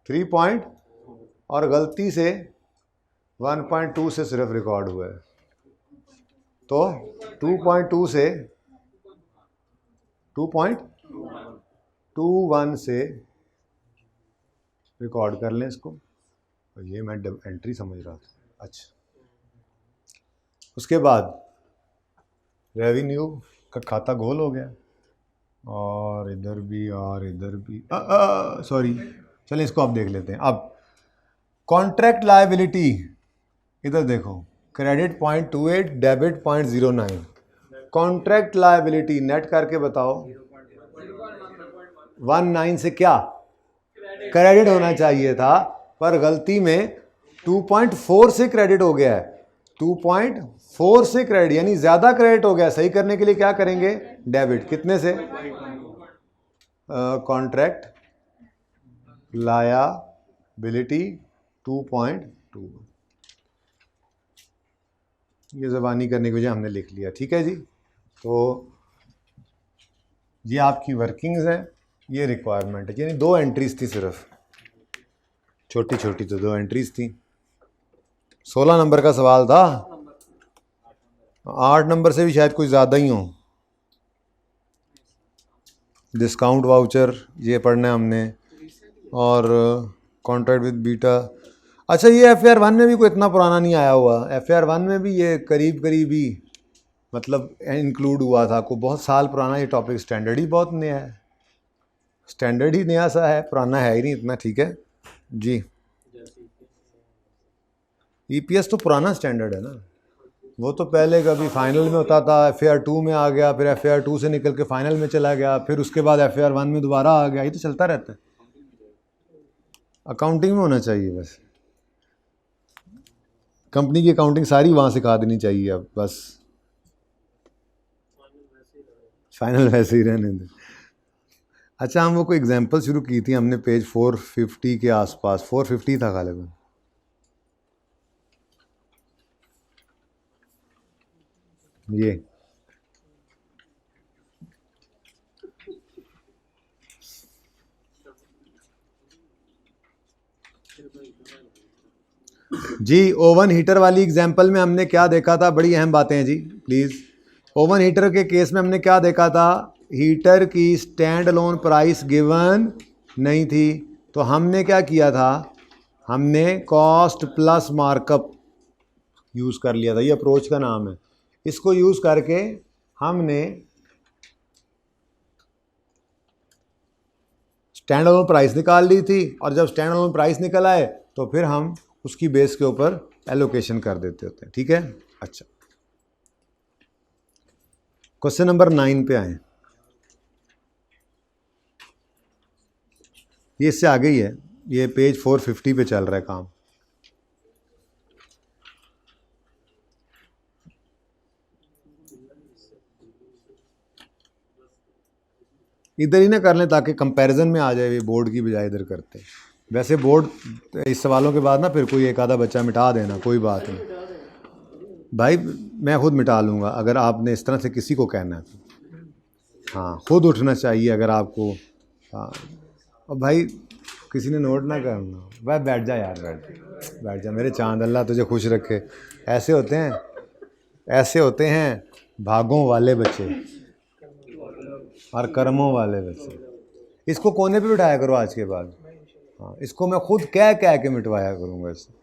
3 पॉइंट, और गलती से 1.2 से सिर्फ रिकॉर्ड हुआ है, तो 2.2 से 2.21 से रिकॉर्ड कर लें इसको। ये मैं एंट्री समझ रहा था। अच्छा, उसके बाद रेवेन्यू का खाता गोल हो गया, और इधर भी और इधर भी, सॉरी, चलिए इसको आप देख लेते हैं। अब कॉन्ट्रैक्ट लायबिलिटी, इधर देखो, credit 0.28, debit 0.09। Contract liability net करके बताओ, 19 से क्या क्रेडिट होना चाहिए था, पर गलती में 2.4 से क्रेडिट हो गया है। 2.4 से क्रेडिट यानी ज्यादा क्रेडिट हो गया। सही करने के लिए क्या करेंगे? डेबिट। कितने से? Contract liability 2.2। ये ज़बानी करने की वजह हमने लिख लिया, ठीक है जी। तो ये आपकी वर्किंग्स है, ये रिक्वायरमेंट है। यानी 2 एंट्रीज थी सिर्फ, छोटी छोटी, तो 2 एंट्रीज थी। 16 नंबर का सवाल था, 8 नंबर से भी शायद कुछ ज़्यादा ही हो। डिस्काउंट वाउचर ये पढ़ना है हमने, और कॉन्ट्रैक्ट विद बीटा। अच्छा, ये FAR 1 में भी कोई इतना पुराना नहीं आया हुआ। FAR 1 में भी ये करीब ही मतलब इंक्लूड हुआ था, कोई बहुत साल पुराना ये टॉपिक। स्टैंडर्ड ही बहुत नया है, स्टैंडर्ड ही नया सा है, पुराना है ही नहीं इतना, ठीक है जी। EPS तो पुराना स्टैंडर्ड है ना, वो तो पहले कभी फाइनल में होता था, FAR 2 में आ गया, फिर FAR 2 से निकल के फाइनल में चला गया, फिर उसके बाद FAR 1 में दोबारा आ गया। ये तो चलता रहता है, अकाउंटिंग में होना चाहिए बस। कंपनी की अकाउंटिंग सारी वहाँ सिखा देनी चाहिए अब, बस फाइनल वैसे ही रहने दे। अच्छा, हम वो कोई एग्जांपल शुरू की थी हमने पेज 450 के आसपास, 450 था गालिबन। ये जी, ओवन हीटर वाली एग्जांपल में हमने क्या देखा था? बड़ी अहम बातें हैं जी, प्लीज़। ओवन हीटर के केस में हमने क्या देखा था? हीटर की स्टैंड अलोन प्राइस गिवन नहीं थी, तो हमने क्या किया था? हमने कॉस्ट प्लस मार्कअप यूज़ कर लिया था। ये अप्रोच का नाम है। इसको यूज़ करके हमने स्टैंड अलोन प्राइस निकाल ली थी, और जब स्टैंड अलोन प्राइस निकल आए तो फिर हम उसकी बेस के ऊपर एलोकेशन कर देते होते हैं, ठीक है। अच्छा, क्वेश्चन नंबर 9 पे आए। ये इससे आगे ही है, ये पेज 450 पे चल रहा है काम। इधर ही ना कर लें ताकि कंपैरिजन में आ जाए, ये बोर्ड की बजाय इधर करते। वैसे बोर्ड इस सवालों के बाद ना फिर कोई एक आधा बच्चा मिटा देना, कोई बात नहीं भाई, मैं खुद मिटा लूँगा अगर आपने इस तरह से किसी को कहना है तो। हाँ, खुद उठना चाहिए अगर आपको। हाँ, और भाई किसी ने नोट ना करना भाई, बैठ जा यार, बैठ जा मेरे चांद, अल्लाह तुझे खुश रखे। ऐसे होते हैं, ऐसे होते हैं भागों वाले बच्चे और कर्मों वाले बच्चे। इसको कोने पे बिठाया करो आज के बाद। हाँ, इसको मैं खुद कह कह के मिटवाया करूँगा इससे।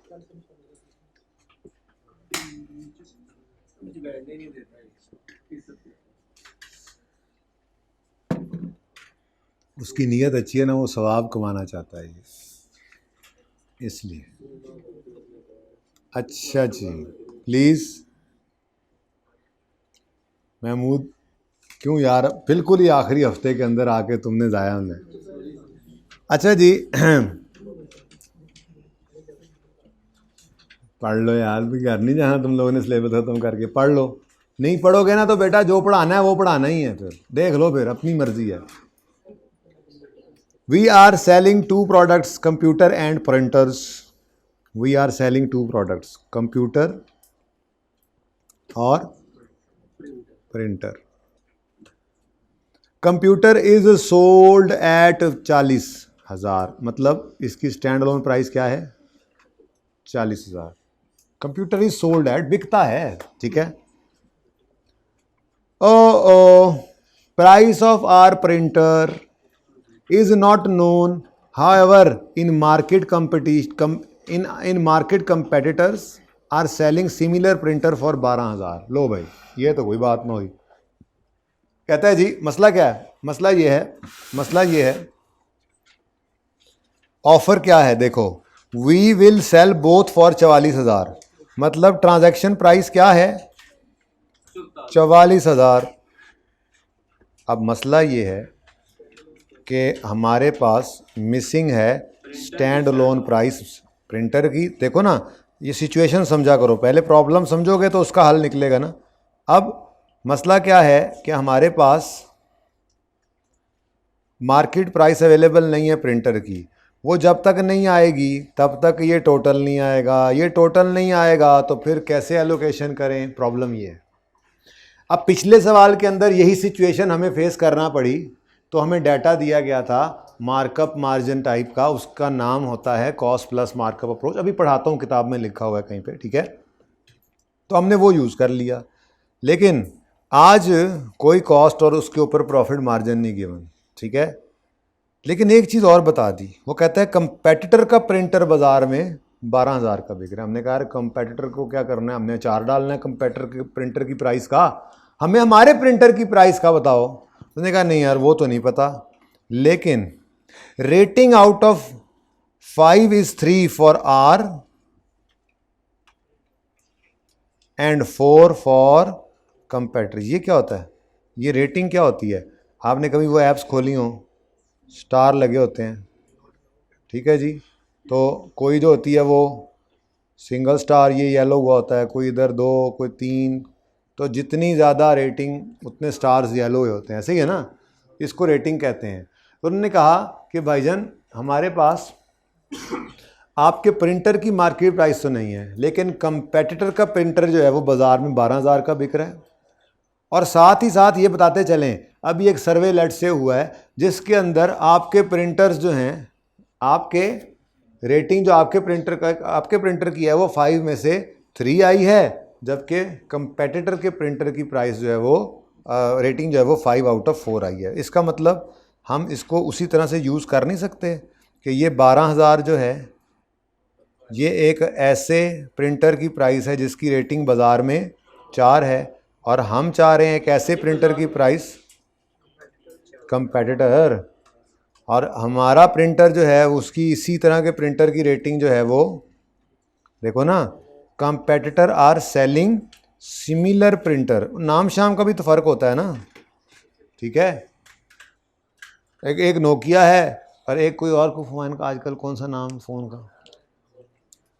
उसकी नीयत अच्छी है ना, वो सवाब कमाना चाहता है इसलिए। अच्छा जी, प्लीज़ महमूद, क्यों यार, बिल्कुल ही आखिरी हफ्ते के अंदर आके तुमने ज़ाया उन्हें। अच्छा जी पढ़ लो यार, भी घर नहीं जाना तुम लोगों ने, सिलेबस खत्म करके पढ़ लो। नहीं पढ़ोगे ना तो बेटा जो पढ़ाना है वो पढ़ाना ही है, फिर देख लो, फिर अपनी मर्जी है। We are selling two products, computer and printers. We are selling two products, computer और printer. Computer is sold at 40,000, मतलब इसकी स्टैंड अलोन प्राइस क्या है? 40,000। कंप्यूटर इज सोल्ड एट, बिकता है, ठीक है। Oh price of our printer is not known, however in market competition in market competitors are selling similar printer for 12,000। लो भाई, ये तो कोई बात ना हुई। कहता है जी मसला क्या है? मसला ये है ऑफर क्या है, देखो, we will sell both for 44,000, मतलब ट्रांजैक्शन प्राइस क्या है? 44,000। अब मसला ये है कि हमारे पास मिसिंग है स्टैंड अलोन प्राइस प्रिंटर की। देखो ना, ये सिचुएशन समझा करो, पहले प्रॉब्लम समझोगे तो उसका हल निकलेगा ना। अब मसला क्या है कि हमारे पास मार्केट प्राइस अवेलेबल नहीं है प्रिंटर की, वो जब तक नहीं आएगी तब तक ये टोटल नहीं आएगा, ये टोटल नहीं आएगा तो फिर कैसे एलोकेशन करें, प्रॉब्लम ये है। अब पिछले सवाल के अंदर यही सिचुएशन हमें फेस करना पड़ी, तो हमें डाटा दिया गया था मार्कअप मार्जिन टाइप का, उसका नाम होता है कॉस्ट प्लस मार्कअप अप्रोच। अभी पढ़ाता हूँ, किताब में लिखा हुआ है कहीं पे, ठीक है। तो हमने वो यूज़ कर लिया, लेकिन आज कोई कॉस्ट और उसके ऊपर प्रॉफिट मार्जिन नहीं गिवन, ठीक है। लेकिन एक चीज़ और बता दी, वो कहता है कंपेटिटर का प्रिंटर बाज़ार में 12,000 का बिक रहा है। हमने कहा कंपेटिटर को क्या करना है, हमने 4 डालना है कंपेटिटर के प्रिंटर की प्राइस का, हमें हमारे प्रिंटर की प्राइस का बताओ। उसने कहा नहीं यार वो तो नहीं पता, लेकिन rating out of 5 is 3 for R and 4 for competitor. ये क्या होता है, ये रेटिंग क्या होती है? आपने कभी वो ऐप्स खोली हो, स्टार लगे होते हैं, ठीक है जी, तो कोई जो होती है वो सिंगल स्टार ये येलो हुआ होता है, कोई इधर 2 कोई 3, तो जितनी ज़्यादा रेटिंग उतने स्टार्स येलो हुए होते हैं, ऐसे ही है ना, इसको रेटिंग कहते हैं। तो उन्होंने कहा कि भाईजान हमारे पास आपके प्रिंटर की मार्केट प्राइस तो नहीं है, लेकिन कंपेटिटर का प्रिंटर जो है वो बाज़ार में 12,000 का बिक रहा है। और साथ ही साथ ये बताते चलें, अभी एक सर्वे लेट से हुआ है जिसके अंदर आपके प्रिंटर्स जो हैं, आपके रेटिंग जो आपके प्रिंटर की है वो 5 में से 3 आई है, जबकि कंपेटिटर के प्रिंटर की प्राइस जो है वो रेटिंग जो है वो 5 आउट ऑफ 4 आई है। इसका मतलब हम इसको उसी तरह से यूज़ कर नहीं सकते कि ये 12,000 जो है ये एक ऐसे प्रिंटर की प्राइस है जिसकी रेटिंग बाज़ार में 4 है, और हम चाह रहे हैं एक ऐसे प्रिंटर की प्राइस कंपेटिटर, और हमारा प्रिंटर जो है उसकी इसी तरह के प्रिंटर की रेटिंग जो है वो, देखो ना, competitor are selling similar printer. नाम शाम का भी तो फ़र्क होता है ना, ठीक है। एक नोकिया है और एक कोई और को फ़ोन का, आजकल कौन सा नाम फ़ोन का,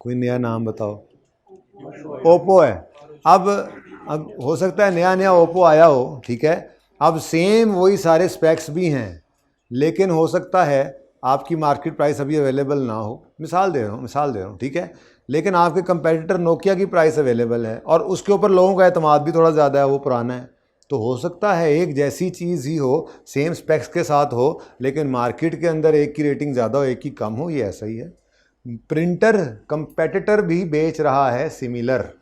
कोई नया नाम बताओ, ओप्पो है। अब हो सकता है नया ओप्पो आया हो, ठीक है। अब सेम वही सारे स्पेक्स भी हैं, लेकिन हो सकता है आपकी मार्केट प्राइस अभी अवेलेबल ना हो, मिसाल दे रहा हूँ, ठीक है, लेकिन आपके कंपेटिटर नोकिया की प्राइस अवेलेबल है और उसके ऊपर लोगों का एतमाद भी थोड़ा ज़्यादा है, वो पुराना है, तो हो सकता है एक जैसी चीज़ ही हो, सेम स्पेक्स के साथ हो, लेकिन मार्केट के अंदर एक की रेटिंग ज़्यादा हो एक की कम हो, ये ऐसा ही है। प्रिंटर कंपेटिटर भी बेच रहा है सिमिलर,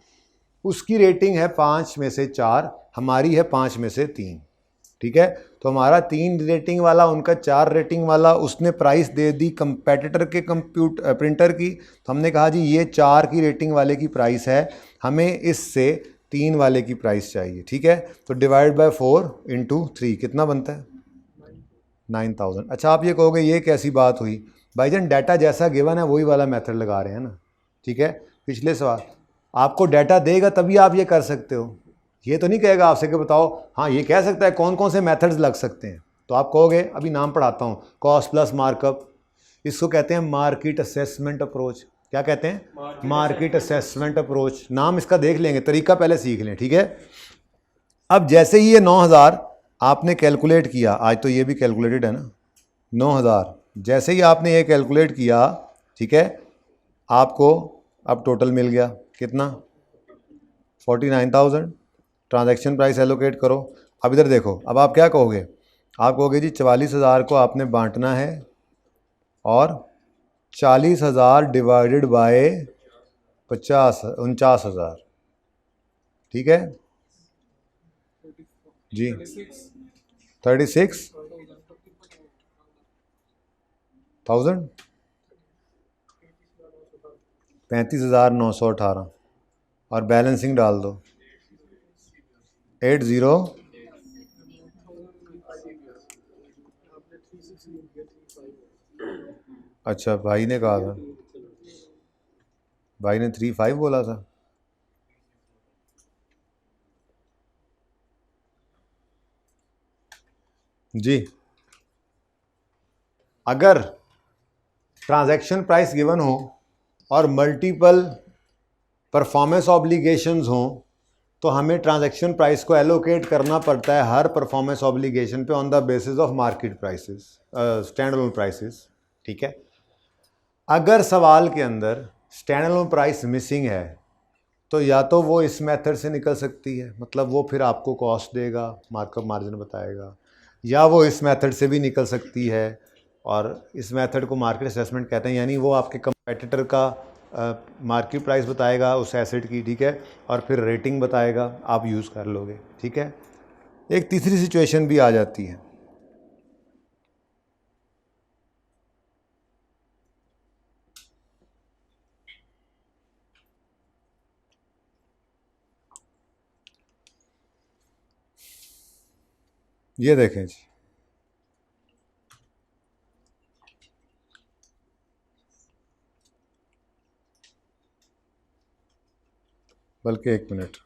उसकी रेटिंग है 5 में से 4, हमारी है 5 में से 3, ठीक है। तो हमारा 3 रेटिंग वाला, उनका 4 रेटिंग वाला, उसने प्राइस दे दी कंपेटिटर के प्रिंटर की, तो हमने कहा जी ये 4 की रेटिंग वाले की प्राइस है, हमें इससे 3 वाले की प्राइस चाहिए, ठीक है। तो डिवाइड बाय 4 इंटू 3 कितना बनता है? 9000। अच्छा, आप ये कहोगे ये कैसी बात हुई भाईजान, डाटा जैसा गिवन है वही वाला मेथड लगा रहे हैं ना, ठीक है। पिछले सवाल आपको डाटा देगा तभी आप ये कर सकते हो, ये तो नहीं कहेगा आपसे कि बताओ, हाँ ये कह सकता है कौन कौन से मेथड्स लग सकते हैं, तो आप कहोगे अभी नाम पढ़ाता हूँ, कॉस्ट प्लस मार्कअप, इसको कहते हैं मार्केट असेसमेंट अप्रोच। क्या कहते हैं? Market assessment approach. नाम इसका देख लेंगे, तरीका पहले सीख लें, ठीक है। अब जैसे ही ये 9000 आपने कैलकुलेट किया, आज तो ये भी कैलकुलेटेड है ना, 9000 जैसे ही आपने ये कैलकुलेट किया, ठीक है, आपको अब टोटल मिल गया कितना? 49,000। ट्रांजैक्शन प्राइस एलोकेट करो। अब इधर देखो, अब आप क्या कहोगे? आप कहोगे जी 44,000 को आपने बांटना है और 40,000 डिवाइडेड बाय 49,000, ठीक है जी। 36,000 35,918 और बैलेंसिंग डाल दो 80। अच्छा, भाई ने कहा था, भाई ने 35 बोला था। जी, अगर ट्रांजैक्शन प्राइस गिवन हो और मल्टीपल परफॉर्मेंस ऑब्लिगेशंस हों, तो हमें ट्रांजैक्शन प्राइस को एलोकेट करना पड़ता है हर परफॉर्मेंस ऑब्लिगेशन पे on the basis of market prices, stand alone prices, ठीक है। अगर सवाल के अंदर स्टैंड अलोन प्राइस मिसिंग है तो या तो वो इस मेथड से निकल सकती है, मतलब वो फिर आपको कॉस्ट देगा, मार्कअप मार्जिन बताएगा, या वो इस मेथड से भी निकल सकती है और इस मेथड को मार्केट असेसमेंट कहते हैं, यानी वो आपके कंपेटिटर का मार्केट प्राइस बताएगा उस एसेट की, ठीक है, और फिर रेटिंग बताएगा, आप यूज़ कर लोगे, ठीक है। एक तीसरी सिचुएशन भी आ जाती है, ये देखें जी, बल्कि एक मिनट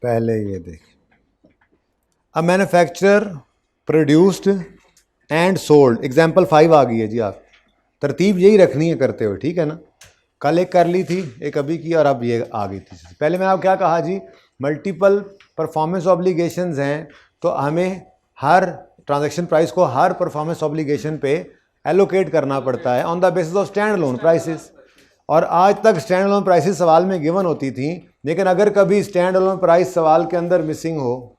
पहले ये देख, a manufacturer produced and sold, example 5 आ गई है जी, आप तरतीब यही रखनी है करते हुए, ठीक है ना। कल एक कर ली थी, एक अभी की, और अब ये आ गई थी। पहले मैं आपको क्या कहा जी, मल्टीपल परफॉर्मेंस ऑब्लिगेशंस हैं तो हमें हर ट्रांजैक्शन प्राइस को हर परफॉर्मेंस ऑब्लिगेशन पे एलोकेट करना पड़ता है on the basis of stand alone prices. और आज तक स्टैंड अलोन प्राइसेस सवाल में गिवन होती थी, लेकिन अगर कभी स्टैंड अलोन प्राइस सवाल के अंदर मिसिंग हो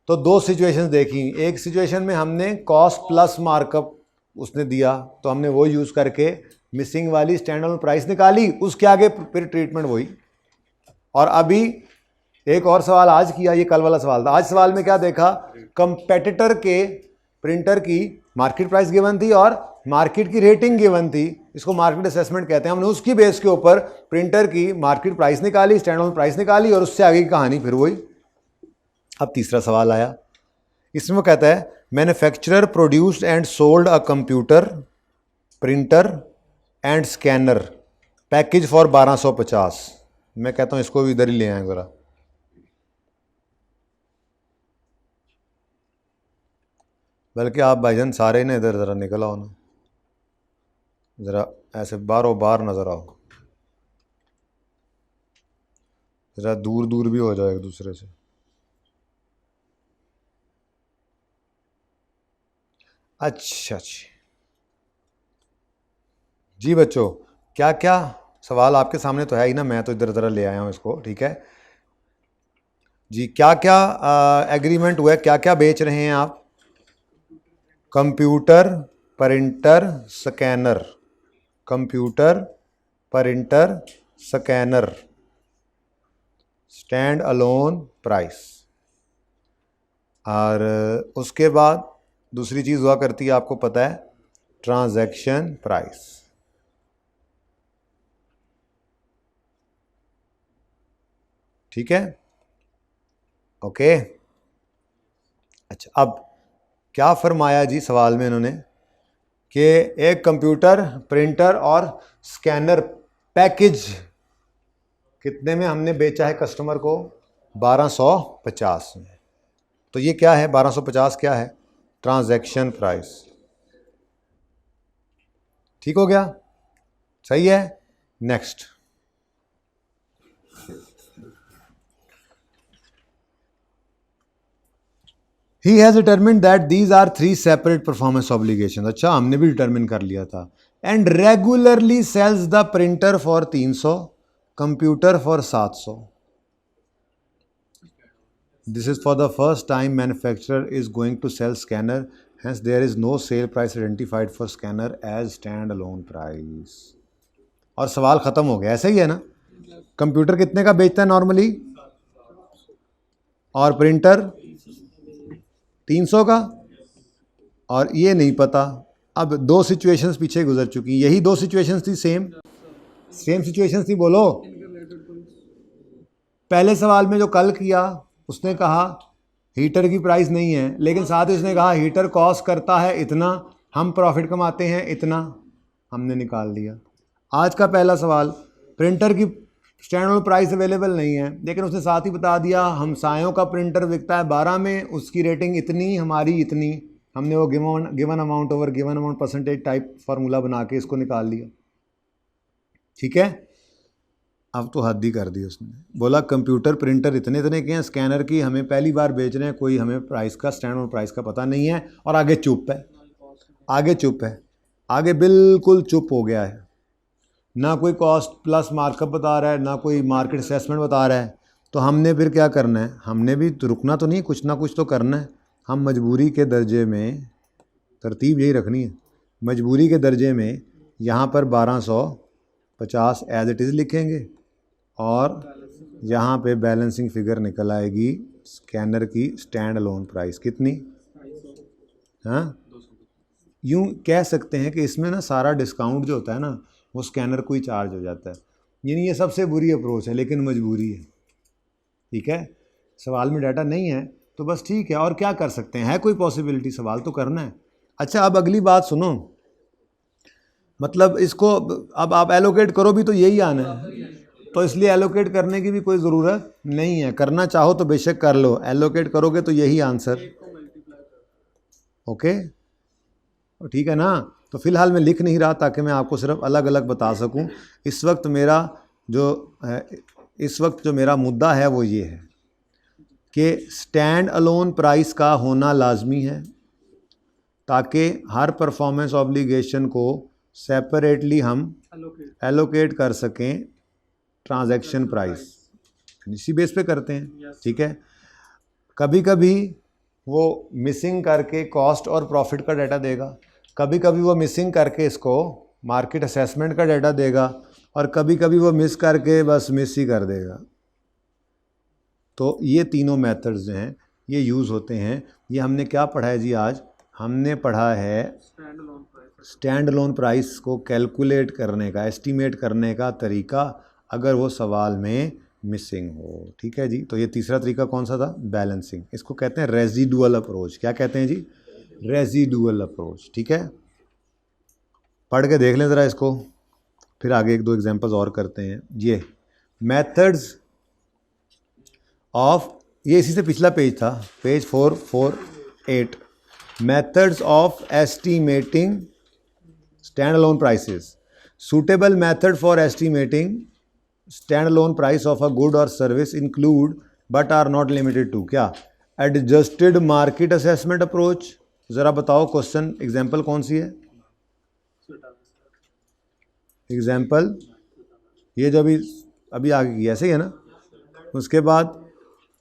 तो दो सिचुएशंस देखी। एक सिचुएशन में हमने कॉस्ट प्लस मार्कअप उसने दिया तो हमने वो यूज़ करके मिसिंग वाली स्टैंड अलोन प्राइस निकाली, उसके आगे फिर ट्रीटमेंट वही। और अभी एक और सवाल आज किया, ये कल वाला सवाल था। आज सवाल में क्या देखा, कंपेटिटर के प्रिंटर की मार्केट प्राइस गिवन थी और मार्केट की रेटिंग गिवन थी, इसको मार्केट असेसमेंट कहते हैं। हमने उसकी बेस के ऊपर प्रिंटर की मार्केट प्राइस निकाली, स्टैंड अलोन प्राइस निकाली, और उससे आगे की कहानी फिर वही। अब तीसरा सवाल आया, इसमें वो कहता है manufacturer produced and sold a computer, printer and scanner package for 1250। मैं कहता हूँ इसको भी इधर ही ले आए ज़रा, बल्कि आप भाईजान सारे ने इधर ज़रा निकल आओ ना, ज़रा ऐसे बारों बार नज़र आओ, ज़रा दूर दूर भी हो जाओ एक दूसरे से। अच्छा जी बच्चों, क्या क्या सवाल आपके सामने तो है ही ना, मैं तो इधर उधर ले आया हूँ इसको, ठीक है जी। क्या क्या एग्रीमेंट हुआ है, क्या क्या बेच रहे हैं आप? Computer, printer, scanner, computer, printer, scanner, stand alone price. और उसके बाद दूसरी चीज़ हुआ करती है, आपको पता है, ट्रांजैक्शन प्राइस। ठीक है, ओके। अच्छा, अब क्या फरमाया जी सवाल में इन्होंने कि एक कंप्यूटर, प्रिंटर और स्कैनर पैकेज कितने में हमने बेचा है कस्टमर को? 1250 में। तो ये क्या है 1250? क्या है? Transaction price. ठीक हो गया, सही है। Next, he has determined that these are 3 separate performance obligation. अच्छा, हमने भी डिटरमिन कर लिया था। And regularly sells the printer for 300, computer for 700। This is for the first time manufacturer is going to sell scanner, hence there is no sale price identified for scanner as standalone price। और सवाल खत्म हो गया, ऐसा ही है ना। Computer कितने का बेचता है नॉर्मली, और प्रिंटर 300 का, और ये नहीं पता। अब दो सिचुएशंस पीछे गुजर चुकी, यही दो सिचुएशंस थी, सेम सिचुएशंस थी। बोलो, पहले सवाल में जो कल किया उसने कहा हीटर की प्राइस नहीं है, लेकिन साथ ही उसने कहा हीटर कॉस्ट करता है इतना, हम प्रॉफिट कमाते हैं इतना, हमने निकाल दिया। आज का पहला सवाल, प्रिंटर की स्टैंड अलोन प्राइस अवेलेबल नहीं है, लेकिन उसने साथ ही बता दिया हमसायों का प्रिंटर बिकता है 12 में, उसकी रेटिंग इतनी, हमारी इतनी। हमने वो given amount over given amount percentage type formula बना के इसको निकाल लिया। ठीक है, अब तो हद ही कर दी उसने। बोला कंप्यूटर प्रिंटर इतने इतने के हैं, स्कैनर की हमें पहली बार बेच रहे हैं, कोई हमें प्राइस का, स्टैंड अलोन प्राइस का पता नहीं है, और आगे चुप है, आगे चुप है, आगे बिल्कुल चुप हो गया है। ना कोई कॉस्ट प्लस मार्कअप बता रहा है, ना कोई मार्केट असेसमेंट बता रहा है। तो हमने फिर क्या करना है, हमने भी तो रुकना तो नहीं, कुछ ना कुछ तो करना है। हम मजबूरी के दर्जे में, तरतीब यही रखनी है, मजबूरी के दर्जे में यहाँ पर 1250 एज इट इज़ लिखेंगे, और यहाँ पे बैलेंसिंग फिगर निकल आएगी स्कैनर की स्टैंड अलोन प्राइस कितनी। हाँ, यूँ कह सकते हैं कि इसमें ना सारा डिस्काउंट जो होता है ना, वो स्कैनर को ही चार्ज हो जाता है। यानी ये सबसे बुरी अप्रोच है, लेकिन मजबूरी है। ठीक है, सवाल में डाटा नहीं है तो बस ठीक है, और क्या कर सकते हैं, है कोई पॉसिबिलिटी, सवाल तो करना है। अच्छा, अब अगली बात सुनो, मतलब इसको अब आप एलोकेट करो भी तो यही आना है, तो इसलिए एलोकेट करने की भी कोई ज़रूरत नहीं है। करना चाहो तो बेशक कर लो, एलोकेट करोगे तो यही आंसर। ओके, ठीक है ना। तो फिलहाल मैं लिख नहीं रहा ताकि मैं आपको सिर्फ अलग अलग बता सकूं। इस वक्त मेरा मुद्दा है वो ये है कि स्टैंड अलोन प्राइस का होना लाजमी है, ताकि हर परफॉर्मेंस ऑब्लिगेशन को सेपरेटली हम एलोकेट कर सकें ट्रांजैक्शन प्राइस, इसी बेस पे करते हैं। ठीक है, कभी कभी वो मिसिंग करके कॉस्ट और प्रॉफिट का डाटा देगा, कभी कभी वो मिसिंग करके इसको मार्केट असेसमेंट का डाटा देगा, और कभी कभी वो मिस करके बस मिस ही कर देगा। तो ये तीनों मेथड्स जो हैं ये यूज़ होते हैं। ये हमने क्या पढ़ा है जी आज? हमने पढ़ा है स्टैंड अलोन प्राइस को कैलकुलेट करने का, एस्टीमेट करने का तरीका, अगर वो सवाल में मिसिंग हो। ठीक है जी, तो ये तीसरा तरीका कौन सा था? बैलेंसिंग। इसको कहते हैं रेजिडुअल अप्रोच। क्या कहते हैं जी? Residual approach. ठीक है, पढ़ के देख लें ज़रा इसको, फिर आगे एक दो एग्जांपल्स और करते हैं। ये मेथड्स ऑफ, ये इसी से पिछला पेज था, page 448, methods of estimating stand alone prices. Suitable method for estimating stand alone price of a good or service include but are not limited to क्या? एडजस्टेड मार्केट असेसमेंट अप्रोच, ज़रा बताओ question example कौन सी है? Example ये जो अभी आगे की ऐसे ही है ना। उसके बाद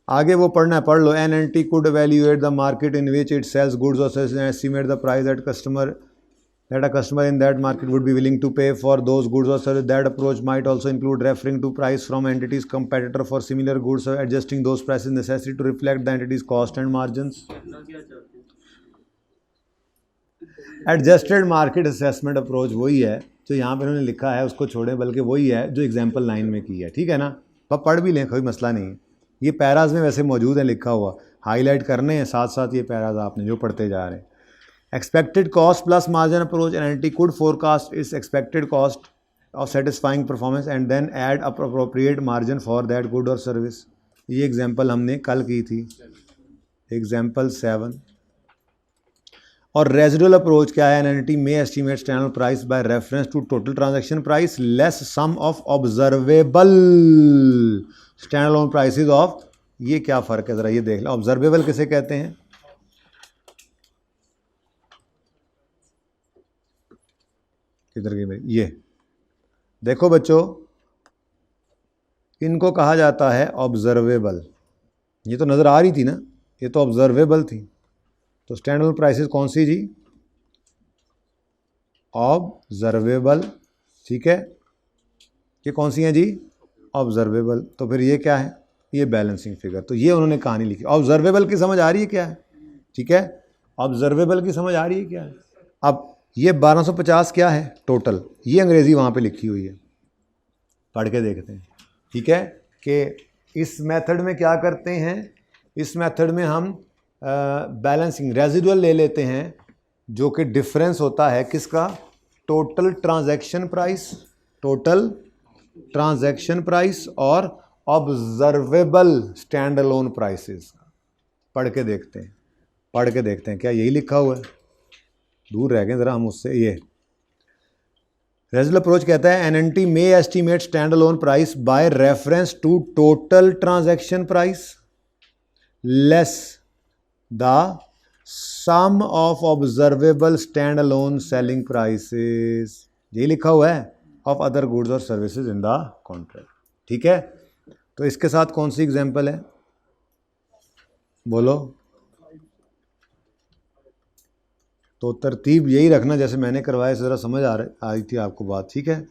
आगे वो पढ़ना है, पढ़ लो। An entity could evaluate the market in which it sells goods और services and estimate the price that a customer in that market would be willing to pay for those goods or services. That approach might also include referring to price from entities competitor for similar goods or adjusting those prices necessary to reflect the entity's cost and margins. Adjusted market assessment approach वही है जो यहाँ पे उन्होंने लिखा है, उसको छोड़ें, बल्कि वही है जो एग्जाम्पल 9 में की है, ठीक है ना। अब पढ़ भी लें, कोई मसला नहीं है। ये पैराज में वैसे मौजूद है लिखा हुआ, हाईलाइट करने हैं साथ साथ ये पैराज आपने जो पढ़ते जा रहे हैं। Expected cost plus margin approach, an entity could forecast its expected cost of satisfying performance and then add appropriate margin for that good or service. ये एग्जाम्पल हमने कल की थी, एग्जाम्पल 7। और रेजिडुअल अप्रोच क्या है? एन एंटिटी में estimate standard price by reference to total transaction price less sum of observable standalone prices of. ये क्या फ़र्क है ज़रा ये देख लो। ऑब्जर्वेबल किसे कहते हैं? किधर गई मेरी? ये देखो बच्चों, इनको कहा जाता है ऑब्जर्वेबल। ये तो नज़र आ रही थी ना, ये तो ऑब्जर्वेबल थी। तो स्टैंडर्ड प्राइसेस कौन सी जी? ऑब्जर्वेबल, ठीक है। ये कौन सी हैं जी? ऑब्जर्वेबल। तो फिर ये क्या है? ये बैलेंसिंग फिगर। तो ये उन्होंने कहानी लिखी। ऑब्जर्वेबल की समझ आ रही है क्या है? ठीक है, ऑब्जर्वेबल की समझ आ रही है क्या है? अब ये 1250 क्या है टोटल? ये अंग्रेज़ी वहाँ पे लिखी हुई है, पढ़ के देखते हैं, ठीक है। कि इस मेथड में क्या करते हैं, इस मेथड में हम बैलेंसिंग रेजिडुअल ले लेते हैं, जो कि डिफरेंस होता है किसका? Total transaction price, total transaction price और ऑब्जर्वेबल स्टैंड अलोन प्राइसेस। पढ़ के देखते हैं, पढ़ के देखते हैं क्या यही लिखा हुआ है? दूर रह गए ज़रा हम उससे। ये रेजिडुअल अप्रोच कहता है an entity may estimate stand alone price by reference to total transaction price less the sum of observable stand alone selling prices, यही लिखा हुआ है, ऑफ अदर गुड्स और सर्विसेज इन द कॉन्ट्रैक्ट, ठीक है। तो इसके साथ कौन सी एग्जांपल है बोलो? तो तरतीब यही रखना जैसे मैंने करवाया, ज़रा समझ आ रही थी आपको बात, ठीक है।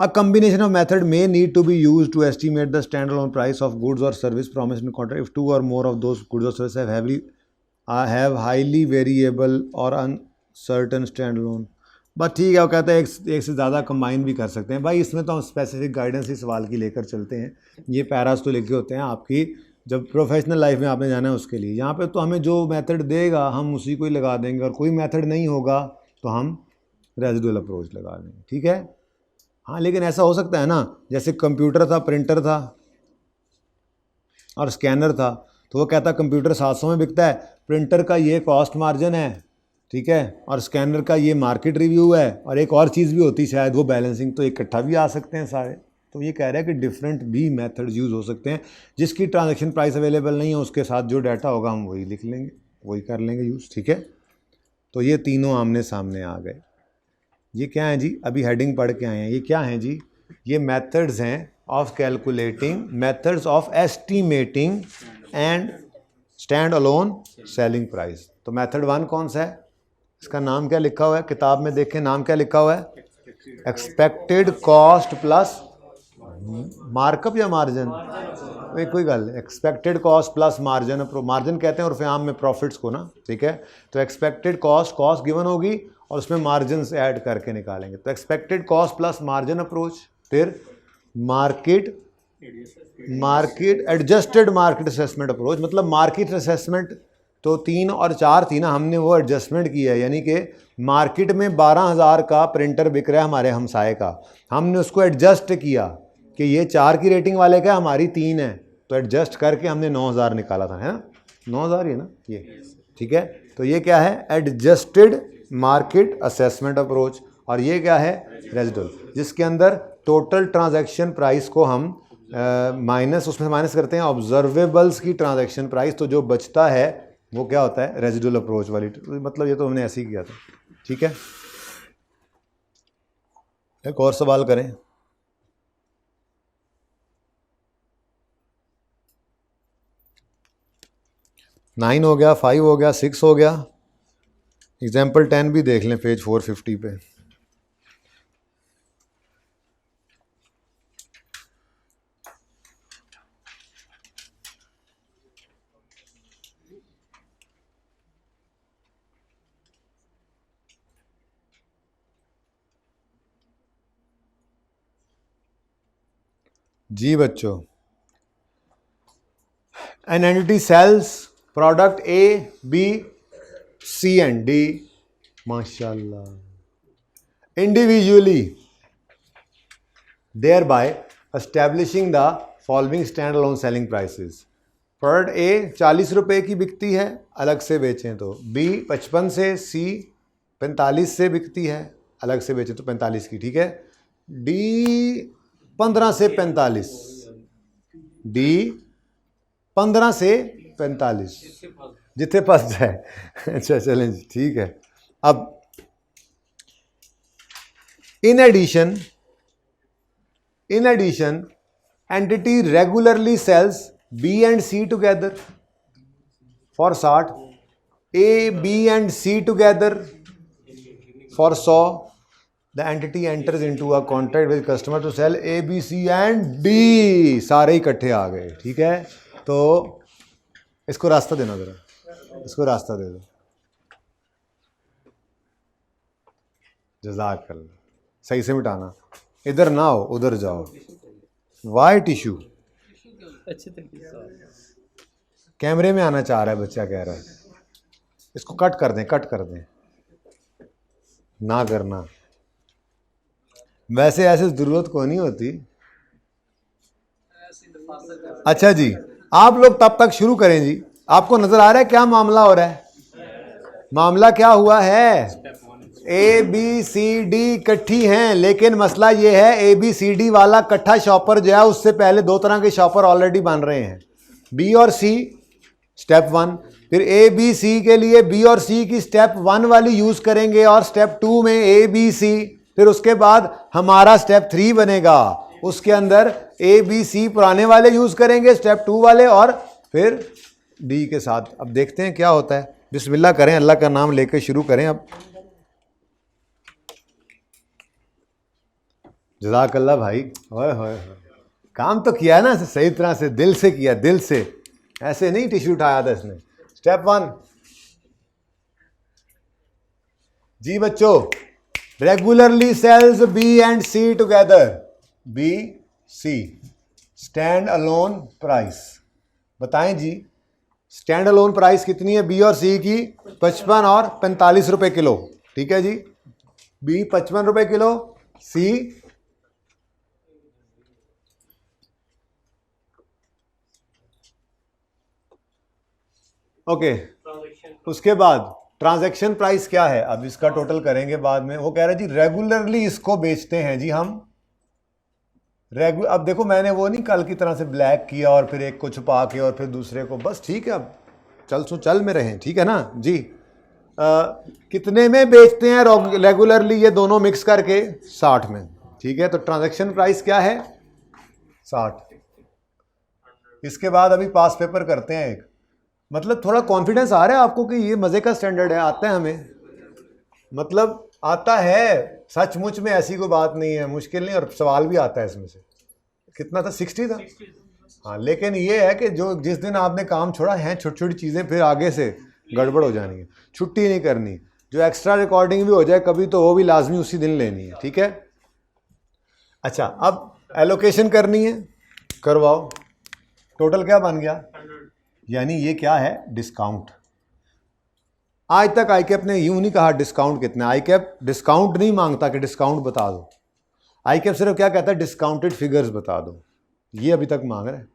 A combination of method may need to be use to estimate the stand alone price of goods or service promised in contract if two or more of those goods or service have highly variable or uncertain stand alone. बस ठीक है, वो कहते हैं एक से ज़्यादा combine भी कर सकते हैं। भाई इसमें तो हम स्पेसिफिक गाइडेंस इस सवाल की लेकर चलते हैं। ये पैरास तो लिखे होते हैं आपकी जब प्रोफेशनल लाइफ में आपने जाना है उसके लिए। यहाँ पे तो हमें जो मेथड देगा हम उसी को ही लगा देंगे, और कोई मेथड नहीं होगा तो हम रेजिडुअल अप्रोच लगा देंगे, ठीक है। हाँ, लेकिन ऐसा हो सकता है ना, जैसे कंप्यूटर था, प्रिंटर था और स्कैनर था, तो वो कहता कंप्यूटर 700 में बिकता है, प्रिंटर का ये कॉस्ट मार्जिन है, ठीक है, और स्कैनर का ये मार्केट रिव्यू है, और एक और चीज़ भी होती शायद वो बैलेंसिंग। तो इकट्ठा भी आ सकते हैं सारे। तो ये कह रहा है कि डिफरेंट भी मेथड्स यूज़ हो सकते हैं। जिसकी ट्रांजैक्शन प्राइस अवेलेबल नहीं है उसके साथ जो डाटा होगा हम वही लिख लेंगे, वही कर लेंगे यूज़, ठीक है। तो ये तीनों आमने सामने आ गए। ये क्या है जी? अभी हेडिंग पढ़ के आए हैं। ये क्या है जी? ये मेथड्स हैं of calculating, methods of estimating and stand alone selling price. तो मेथड 1 कौन सा है? इसका नाम क्या लिखा हुआ है किताब में? देखें नाम क्या लिखा हुआ है? एक्सपेक्टेड कॉस्ट प्लस मार्कअप या मार्जिन? कोई गल, expected cost plus margin. Margin कहते हैं उर्फ आम में प्रॉफिट्स को ना, ठीक है। तो एक्सपेक्टेड कॉस्ट गिवन होगी और उसमें मार्जिन ऐड करके निकालेंगे। तो expected cost plus margin approach. फिर market adjusted market assessment approach. मतलब मार्केट असेसमेंट तो 3 और 4 थी ना, हमने वो एडजस्टमेंट किया है, यानी कि मार्केट में 12,000 का प्रिंटर बिक रहा है हमारे हमसाए का, हमने उसको एडजस्ट किया कि ये 4 की रेटिंग वाले का, हमारी 3 है, तो एडजस्ट करके हमने 9,000 निकाला था, है ना? 9,000 ही है ना ये, ठीक है। तो ये क्या है? Adjusted market assessment approach. और ये क्या है? रेजिडुअल, जिसके अंदर टोटल ट्रांजैक्शन प्राइस को हम उसमें माइनस करते हैं ऑब्जर्वेबल्स की ट्रांजैक्शन प्राइस। तो जो बचता है वो क्या होता है, रेजिडुअल अप्रोच वाली, मतलब ये तो हमने ऐसे ही किया था। ठीक है, एक और सवाल करें। नाइन हो गया, 5 हो गया, 6 हो गया। एग्जाम्पल 10 भी देख लें पेज 450 पे। जी बच्चों, an entity sells product A B C and D, माशाल्लाह, individually, thereby establishing the following stand alone selling prices. Product A 40 रुपए की बिकती है, अलग से बेचें तो, बी 55 से, सी 45 से बिकती है, अलग से बेचें तो 45 की। ठीक है, डी 15 से 45, डी 15 से 45, जितने फंस जाए। अच्छा चलें जी, ठीक है। अब in addition entity regularly sells B and C together for 60, A B and C together for 100। The entity enters into a contract with customer to sell A, B, C and D, सारे इकट्ठे आ गए। ठीक है, तो इसको रास्ता देना जरा, इसको रास्ता दे दो। जज़ाकल्लाह, सही से मिटाना, इधर ना हो उधर जाओ। वाई टिश्यू अच्छे तरीके से कैमरे में आना चाह रहा है बच्चा, कह रहा है। इसको कट कर दें, कट कर दें, ना करना, वैसे ऐसे ज़रूरत को नहीं होती। अच्छा जी, आप लोग तब तक शुरू करें जी। आपको नजर आ रहा है क्या मामला हो रहा है? मामला क्या हुआ है, ए बी सी डी इकट्ठी हैं, लेकिन मसला ये है ए बी सी डी वाला इकट्ठा शॉपर जो है उससे पहले दो तरह के शॉपर ऑलरेडी बन रहे हैं, बी और सी, स्टेप 1। फिर ए बी सी के लिए बी और सी की स्टेप 1 वाली यूज करेंगे और स्टेप 2 में ए बी सी। फिर उसके बाद हमारा स्टेप 3 बनेगा, उसके अंदर ए बी सी पुराने वाले यूज करेंगे, स्टेप 2 वाले, और फिर डी के साथ। अब देखते हैं क्या होता है। बिस्मिल्लाह करें, अल्लाह का नाम लेकर शुरू करें। अब जज़ाकल्लाह भाई, होए होए, काम तो किया है ना सही तरह से, दिल से किया, दिल से, ऐसे नहीं टिश्यू उठाया था इसने। स्टेप 1 जी बच्चों, regularly sells B and C together, B C, stand alone price. बताएं जी, स्टैंड अलोन प्राइस कितनी है बी और सी की? 55 और 45 रुपए किलो। ठीक है जी, बी 55 रुपए किलो, सी ओके। उसके बाद ट्रांजैक्शन प्राइस क्या है, अब इसका टोटल करेंगे बाद में। वो कह रहे हैं जी रेगुलरली इसको बेचते हैं जी हम, अब देखो मैंने वो नहीं कल की तरह से ब्लैक किया और फिर एक को छुपा के और फिर दूसरे को, बस ठीक है, अब चल में रहें, ठीक है ना जी। कितने में बेचते हैं रेगुलरली, ये दोनों मिक्स करके 60 में। ठीक है, तो ट्रांजैक्शन प्राइस क्या है? 60। इसके बाद अभी पास पेपर करते हैं एक, मतलब थोड़ा कॉन्फिडेंस आ रहा है आपको कि ये मज़े का स्टैंडर्ड है, आता है हमें, मतलब आता है सचमुच में, ऐसी कोई बात नहीं है, मुश्किल नहीं, और सवाल भी आता है इसमें से। कितना था? 60 था। हाँ, लेकिन ये है कि जो जिस दिन आपने काम छोड़ा है, छोटी छोटी चीज़ें फिर आगे से गड़बड़ हो जानी है, छुट्टी नहीं करनी, जो एक्स्ट्रा रिकॉर्डिंग भी हो जाए कभी तो वो भी लाजमी उसी दिन लेनी है। ठीक है, अच्छा, अब एलोकेशन करनी है, करवाओ। टोटल क्या बन गया? यानी ये क्या है? डिस्काउंट। आज तक आईकैप ने यूं नहीं कहा डिस्काउंट कितना, आईकैप डिस्काउंट नहीं मांगता कि डिस्काउंट बता दो, आईकैप सिर्फ क्या कहता है? डिस्काउंटेड फिगर्स बता दो। ये अभी तक मांग रहा है,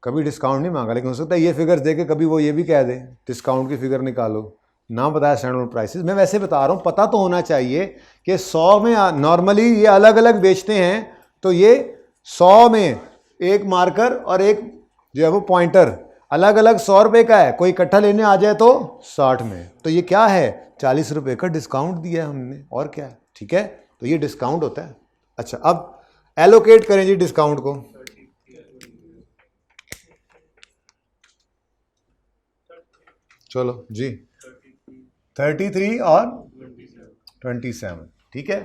कभी डिस्काउंट नहीं मांगा, लेकिन हो सकता है ये फिगर्स दे के कभी वो ये भी कह दे डिस्काउंट की फिगर निकालो, ना बताया स्टैंडर्ड प्राइसेस। मैं वैसे बता रहा हूँ, पता तो होना चाहिए कि 100 में नॉर्मली ये अलग अलग बेचते हैं, तो ये 100 में एक मार्कर और एक जो है वो पॉइंटर अलग अलग 100 रुपये का है, कोई इकट्ठा लेने आ जाए तो 60 में। तो ये क्या है, 40 रुपये का डिस्काउंट दिया है हमने, और क्या है, ठीक है। तो ये डिस्काउंट होता है। अच्छा, अब एलोकेट करें जी डिस्काउंट को। चलो जी, 33 और 27, ठीक है।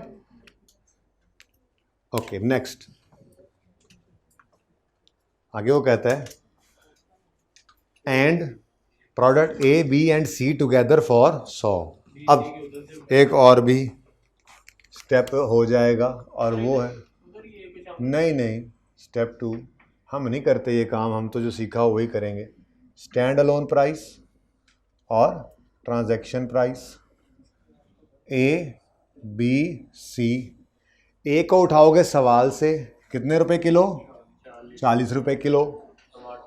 ओके, नेक्स्ट आगे वो कहता है and product A B and C together for 100। अब एक और भी स्टेप हो जाएगा, और वो है, नहीं नहीं, स्टेप 2 हम नहीं करते ये काम, हम तो जो सीखा हो वही करेंगे। स्टैंड अलोन प्राइस और transaction price A B C. A को उठाओगे सवाल से, कितने रुपए किलो, 40 रुपए किलो।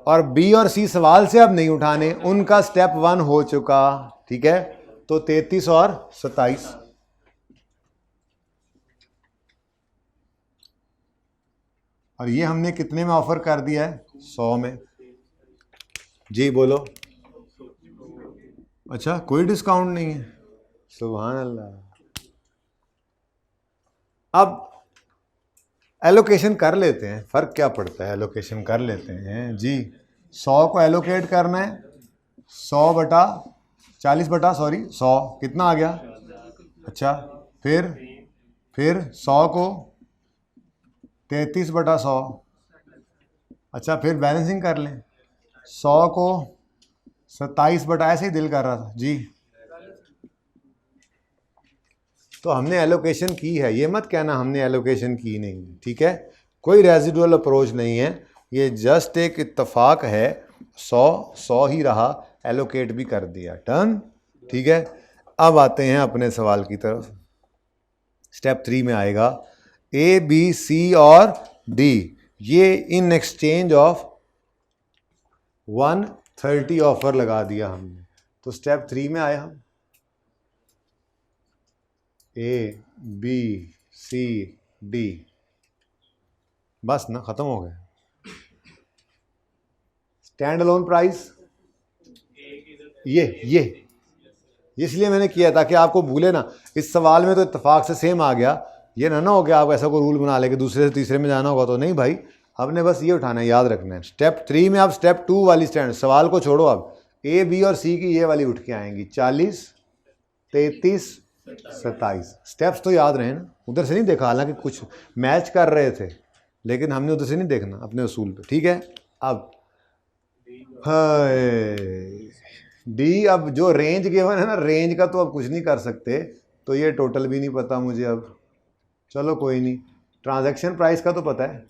और बी और सी सवाल से अब नहीं उठाने, उनका स्टेप 1 हो चुका, ठीक है। तो 33 और 27, और ये हमने कितने में ऑफर कर दिया है, 100 में। जी बोलो। अच्छा, कोई डिस्काउंट नहीं है, सुभान अल्लाह। अब एलोकेशन कर लेते हैं, फ़र्क क्या पड़ता है, एलोकेशन कर लेते हैं जी। 100 को एलोकेट करना है, 100 बटा 100 कितना आ गया। अच्छा, फिर 100 को 33 बटा 100। अच्छा, फिर बैलेंसिंग कर लें, 100 को 27 बटा, ऐसे ही दिल कर रहा था जी। तो हमने एलोकेशन की है, ये मत कहना हमने एलोकेशन की नहीं, ठीक है। कोई रेजिडुअल अप्रोच नहीं है, ये जस्ट एक इत्तेफाक है। 100 ही रहा, एलोकेट भी कर दिया, टर्न, ठीक है। अब आते हैं अपने सवाल की तरफ। स्टेप 3 में आएगा ए बी सी और डी, ये इन एक्सचेंज ऑफ 130 ऑफर लगा दिया हमने। तो स्टेप 3 में आए हम, ए बी सी डी, बस ना, खत्म हो गया। स्टैंड अलोन प्राइस ये इसलिए मैंने किया था कि आपको भूले ना। इस सवाल में तो इत्तेफाक से सेम आ गया, ये ना हो गया आप ऐसा कोई रूल बना ले कि दूसरे से तीसरे में जाना होगा, तो नहीं भाई, हमने बस ये उठाना है, याद रखना है। स्टेप 3 में आप स्टेप 2 वाली स्टैंड, सवाल को छोड़ो, अब ए बी और सी की ये वाली उठ के आएंगी, 40 33 27। स्टेप्स तो याद रहे ना, उधर से नहीं देखा, हालांकि कुछ मैच कर रहे थे, लेकिन हमने उधर से नहीं देखना, अपने उसूल पे, ठीक है। अब डी, अब जो रेंज गिवन है ना, रेंज का तो अब कुछ नहीं कर सकते, तो ये टोटल भी नहीं पता मुझे अब, चलो कोई नहीं। ट्रांजैक्शन प्राइस का तो पता है,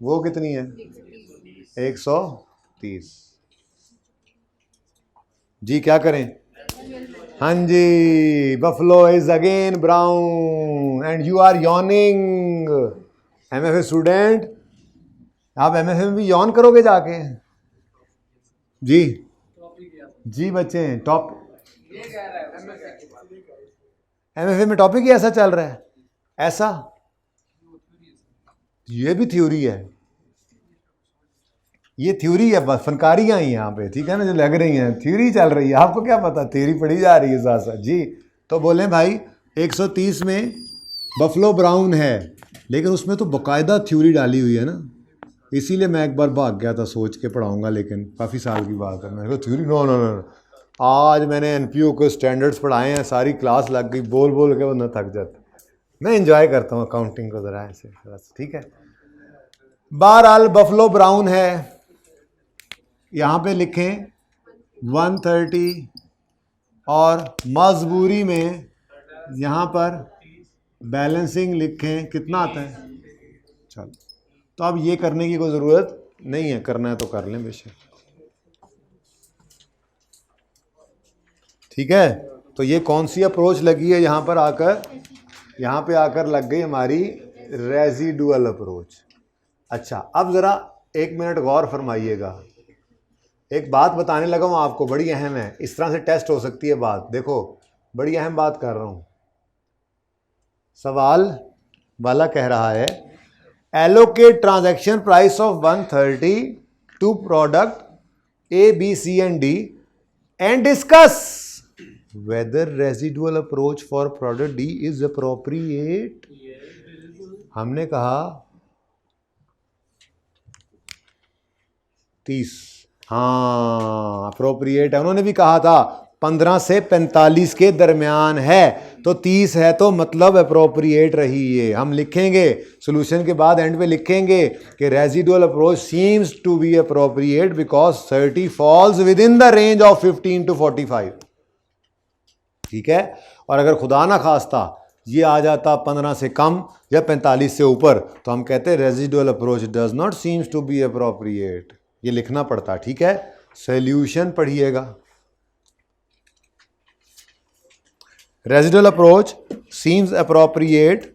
वो कितनी है, 130 जी। क्या करें, हाँ जी, buffalo is again brown and you are yawning. MFA student, आप एमएफए में भी यॉन करोगे जाके जी बच्चे, टॉप एमएफए में टॉपिक ही ऐसा चल रहा है, ऐसा, ये भी थ्योरी है, ये थ्योरी है, बस फनकारियाँ ही यहाँ पे, ठीक है ना, जो लग रही हैं थ्योरी चल रही है, आपको क्या पता, थ्योरी पढ़ी जा रही है साथ साथ जी। तो बोले भाई 130 में बफलो ब्राउन है, लेकिन उसमें तो बाकायदा थ्योरी डाली हुई है ना, इसीलिए मैं एक बार भाग गया था, सोच के पढ़ाऊंगा, लेकिन काफ़ी साल की बात है, मैंने कहा थ्योरी नो, आज मैंने एनपीओ के स्टैंडर्ड्स पढ़ाए हैं, सारी क्लास लग गई, बोल बोल के वो न थक जाता। मैं एंजॉय करता हूँ अकाउंटिंग को ज़रा ऐसे, ठीक है। बहरहाल बफलो ब्राउन है, यहाँ पे लिखें 130, और मजबूरी में यहाँ पर बैलेंसिंग लिखें, कितना आता है, चलो। तो अब ये करने की कोई ज़रूरत नहीं है, करना है तो कर लें बेशक, ठीक है। तो ये कौन सी अप्रोच लगी है यहाँ पर आकर, यहाँ पे आकर लग गई हमारी रेजिडुअल अप्रोच। अच्छा, अब ज़रा 1 मिनट गौर फरमाइएगा, एक बात बताने लगा हूँ आपको, बड़ी अहम है, इस तरह से टेस्ट हो सकती है बात, देखो बड़ी अहम बात कर रहा हूँ। सवाल वाला कह रहा है allocate transaction price of 130 to product A, B, C and D and discuss whether residual approach for product D is appropriate. हमने कहा 30, हाँ अप्रोप्रिएट है, उन्होंने भी कहा था 15 से 45 के दरमियान है, तो 30 है तो मतलब अप्रोप्रिएट रही है। हम लिखेंगे सॉल्यूशन के बाद एंड पे लिखेंगे कि residual approach seems to be appropriate because 30 falls within the range of 15 to 45। ठीक है, और अगर खुदा ना खास्ता ये आ जाता 15 से कम या 45 से ऊपर तो हम कहते हैं residual approach does not seems to be appropriate, ये लिखना पड़ता। ठीक है, सॉल्यूशन पढ़िएगा। Residual approach seems appropriate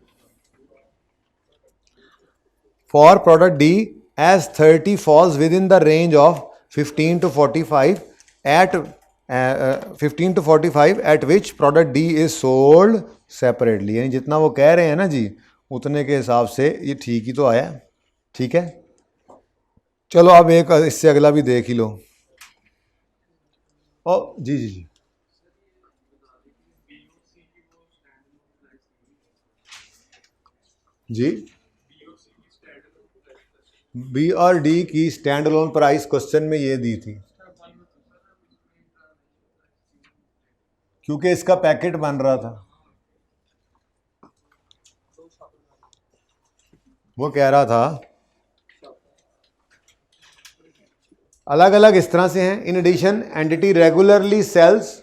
for product D as 30 falls within the range of 15 to 45 at 15 to 45 at which product D is sold separately. यानी जितना वो कह रहे हैं ना जी उतने के हिसाब से ये ठीक ही तो आया। ठीक है, चलो अब एक इससे अगला भी देख ही लो। ओ जी जी जी, जी बी और डी की स्टैंड अलोन प्राइस क्वेश्चन में ये दी थी, क्योंकि इसका पैकेट बन रहा था। वो कह रहा था अलग अलग इस तरह से हैं। In addition entity regularly sells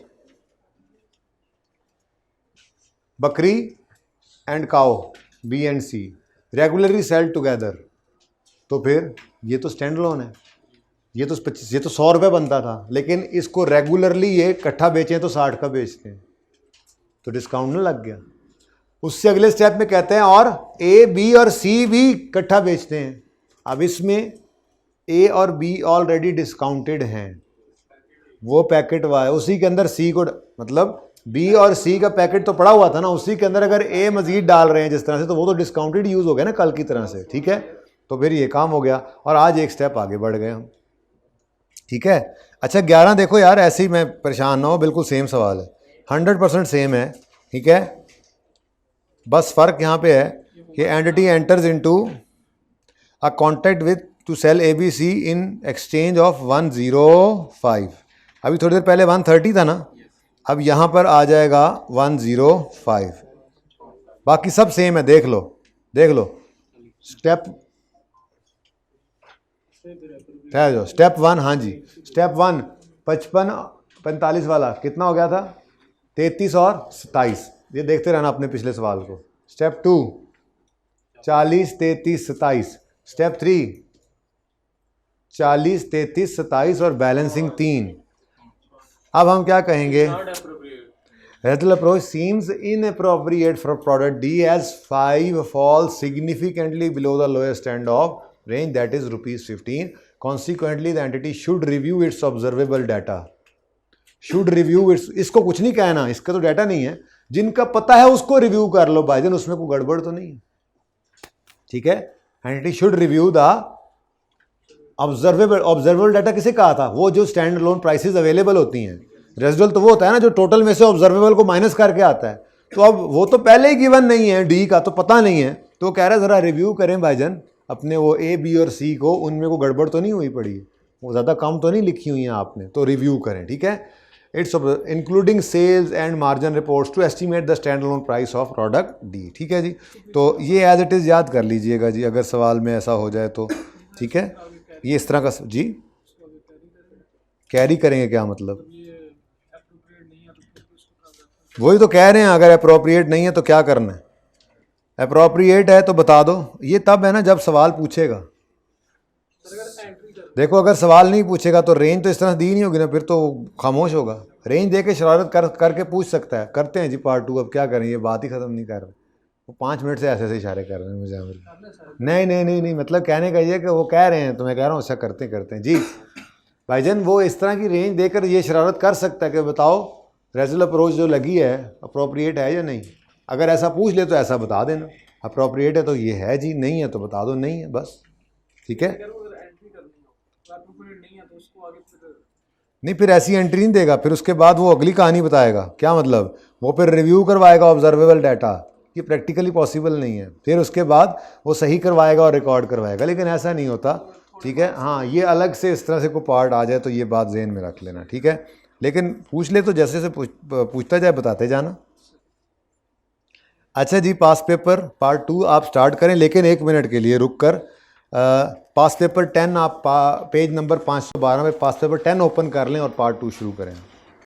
बकरी and cow, B and C regularly sell together, तो फिर ये तो स्टैंड अलोन है, ये तो 100 रुपये बनता था, लेकिन इसको रेगुलरली ये इकट्ठा बेचें तो 60 का बेचते हैं, तो डिस्काउंट ना लग गया। उससे अगले स्टेप में कहते हैं और ए बी और सी भी इकट्ठा बेचते हैं। अब इसमें ए और बी ऑलरेडी डिस्काउंटेड हैं, वो पैकेट हुआ है, उसी के अंदर सी को, मतलब बी और सी का पैकेट तो पड़ा हुआ था ना, उसी के अंदर अगर ए मजीद डाल रहे हैं जिस तरह से, तो वो तो डिस्काउंटेड यूज़ हो गया ना कल की तरह से। ठीक है, तो फिर ये काम हो गया और आज एक स्टेप आगे बढ़ गए हम। ठीक है, अच्छा 11 देखो यार, ऐसे ही मैं परेशान ना हो, बिल्कुल सेम सवाल है, 100% सेम है। ठीक है, बस फ़र्क यहाँ पे है कि entity enters into a contract with to sell ABC in exchange of 105। अभी थोड़ी देर पहले 130 था ना, अब यहाँ पर आ जाएगा 105। बाकी सब सेम है, देख लो देख लो। स्टेप स्टेप 1, हाँ जी स्टेप 1 55 45 वाला कितना हो गया था, 33 और 27, ये देखते रहना अपने पिछले सवाल को। स्टेप 2 40 33 27। स्टेप 3 40 33 27 और बैलेंसिंग 3। अब हम क्या कहेंगे, residual approach seems inappropriate for product D as 5 falls significantly below the lowest end of range, that is ₹15. Consequently the entity should review its observable data. Should review its, इसको कुछ नहीं कहना, इसका तो डाटा नहीं है, जिनका पता है उसको रिव्यू कर लो भाईजान, उसमें कोई गड़बड़ तो नहीं है। ठीक है, entity should review the observable data. किसे कहा था, वो जो स्टैंड अलोन प्राइसेस अवेलेबल होती हैं। रेजिडुअल तो वो होता है ना जो टोटल में से ऑब्जर्वेबल को माइनस करके आता है, तो अब वो तो पहले ही गिवन नहीं है, डी का तो पता नहीं है, तो वो कह रहा है ज़रा रिव्यू करें भाईजान अपने वो ए बी और सी को, उनमें को गड़बड़ तो नहीं हुई पड़ी, वो ज़्यादा कम तो नहीं लिखी हुई हैं आपने, तो रिव्यू करें। ठीक है, it's including sales and margin reports to estimate the stand alone price of product D. ठीक है जी, तो ये एज इट इज़ याद कर लीजिएगा जी, अगर सवाल में ऐसा हो जाए तो। ठीक है, ये इस तरह का जी कैरी करेंगे, क्या मतलब, वही तो कह रहे हैं, अगर अप्रोप्रिएट नहीं है तो क्या करना है, अप्रोप्रिएट है तो बता दो। ये तब है ना जब सवाल पूछेगा। देखो अगर सवाल नहीं पूछेगा तो रेंज तो इस तरह दी नहीं होगी ना, फिर तो खामोश होगा। रेंज दे के शरारत करके पूछ सकता है। करते हैं जी पार्ट 2, अब क्या करें, ये बात ही ख़त्म नहीं कर रहे, वो 5 मिनट से ऐसे ऐसे इशारे कर रहे हैं मुझे। नहीं, मतलब कहने का ये कि वो कह रहे हैं तो मैं कह रहा हूँ ऐसा करते हैं जी भाईजान। वो इस तरह की रेंज देकर ये शरारत कर सकता है कि बताओ रेजिडुअल अप्रोच जो लगी है अप्रोप्रिएट है या नहीं। अगर ऐसा पूछ ले तो ऐसा बता देना, अप्रोप्रिएट है तो ये है जी, नहीं है तो बता दो नहीं है, बस। ठीक है, डॉक्यूमेंट नहीं है तो उसको आगे फिर नहीं, फिर ऐसी एंट्री नहीं देगा, फिर उसके बाद वो अगली कहानी बताएगा। क्या मतलब? वो फिर रिव्यू करवाएगा ऑब्जर्वेबल डाटा, ये प्रैक्टिकली पॉसिबल नहीं है। फिर उसके बाद वो सही करवाएगा और रिकॉर्ड करवाएगा, लेकिन ऐसा नहीं होता। ठीक है, हाँ, ये अलग से इस तरह से कोई पार्ट आ जाए तो ये बात ज़हन में रख लेना, ठीक है। लेकिन पूछ ले तो जैसे जैसे पूछता जाए बताते जाना। अच्छा जी, पास पेपर पार्ट 2 आप स्टार्ट करें, लेकिन 1 मिनट के लिए रुक कर पास पेपर 10 आप पेज नंबर 512 में पास पेपर 10 ओपन कर लें और पार्ट 2 शुरू करें।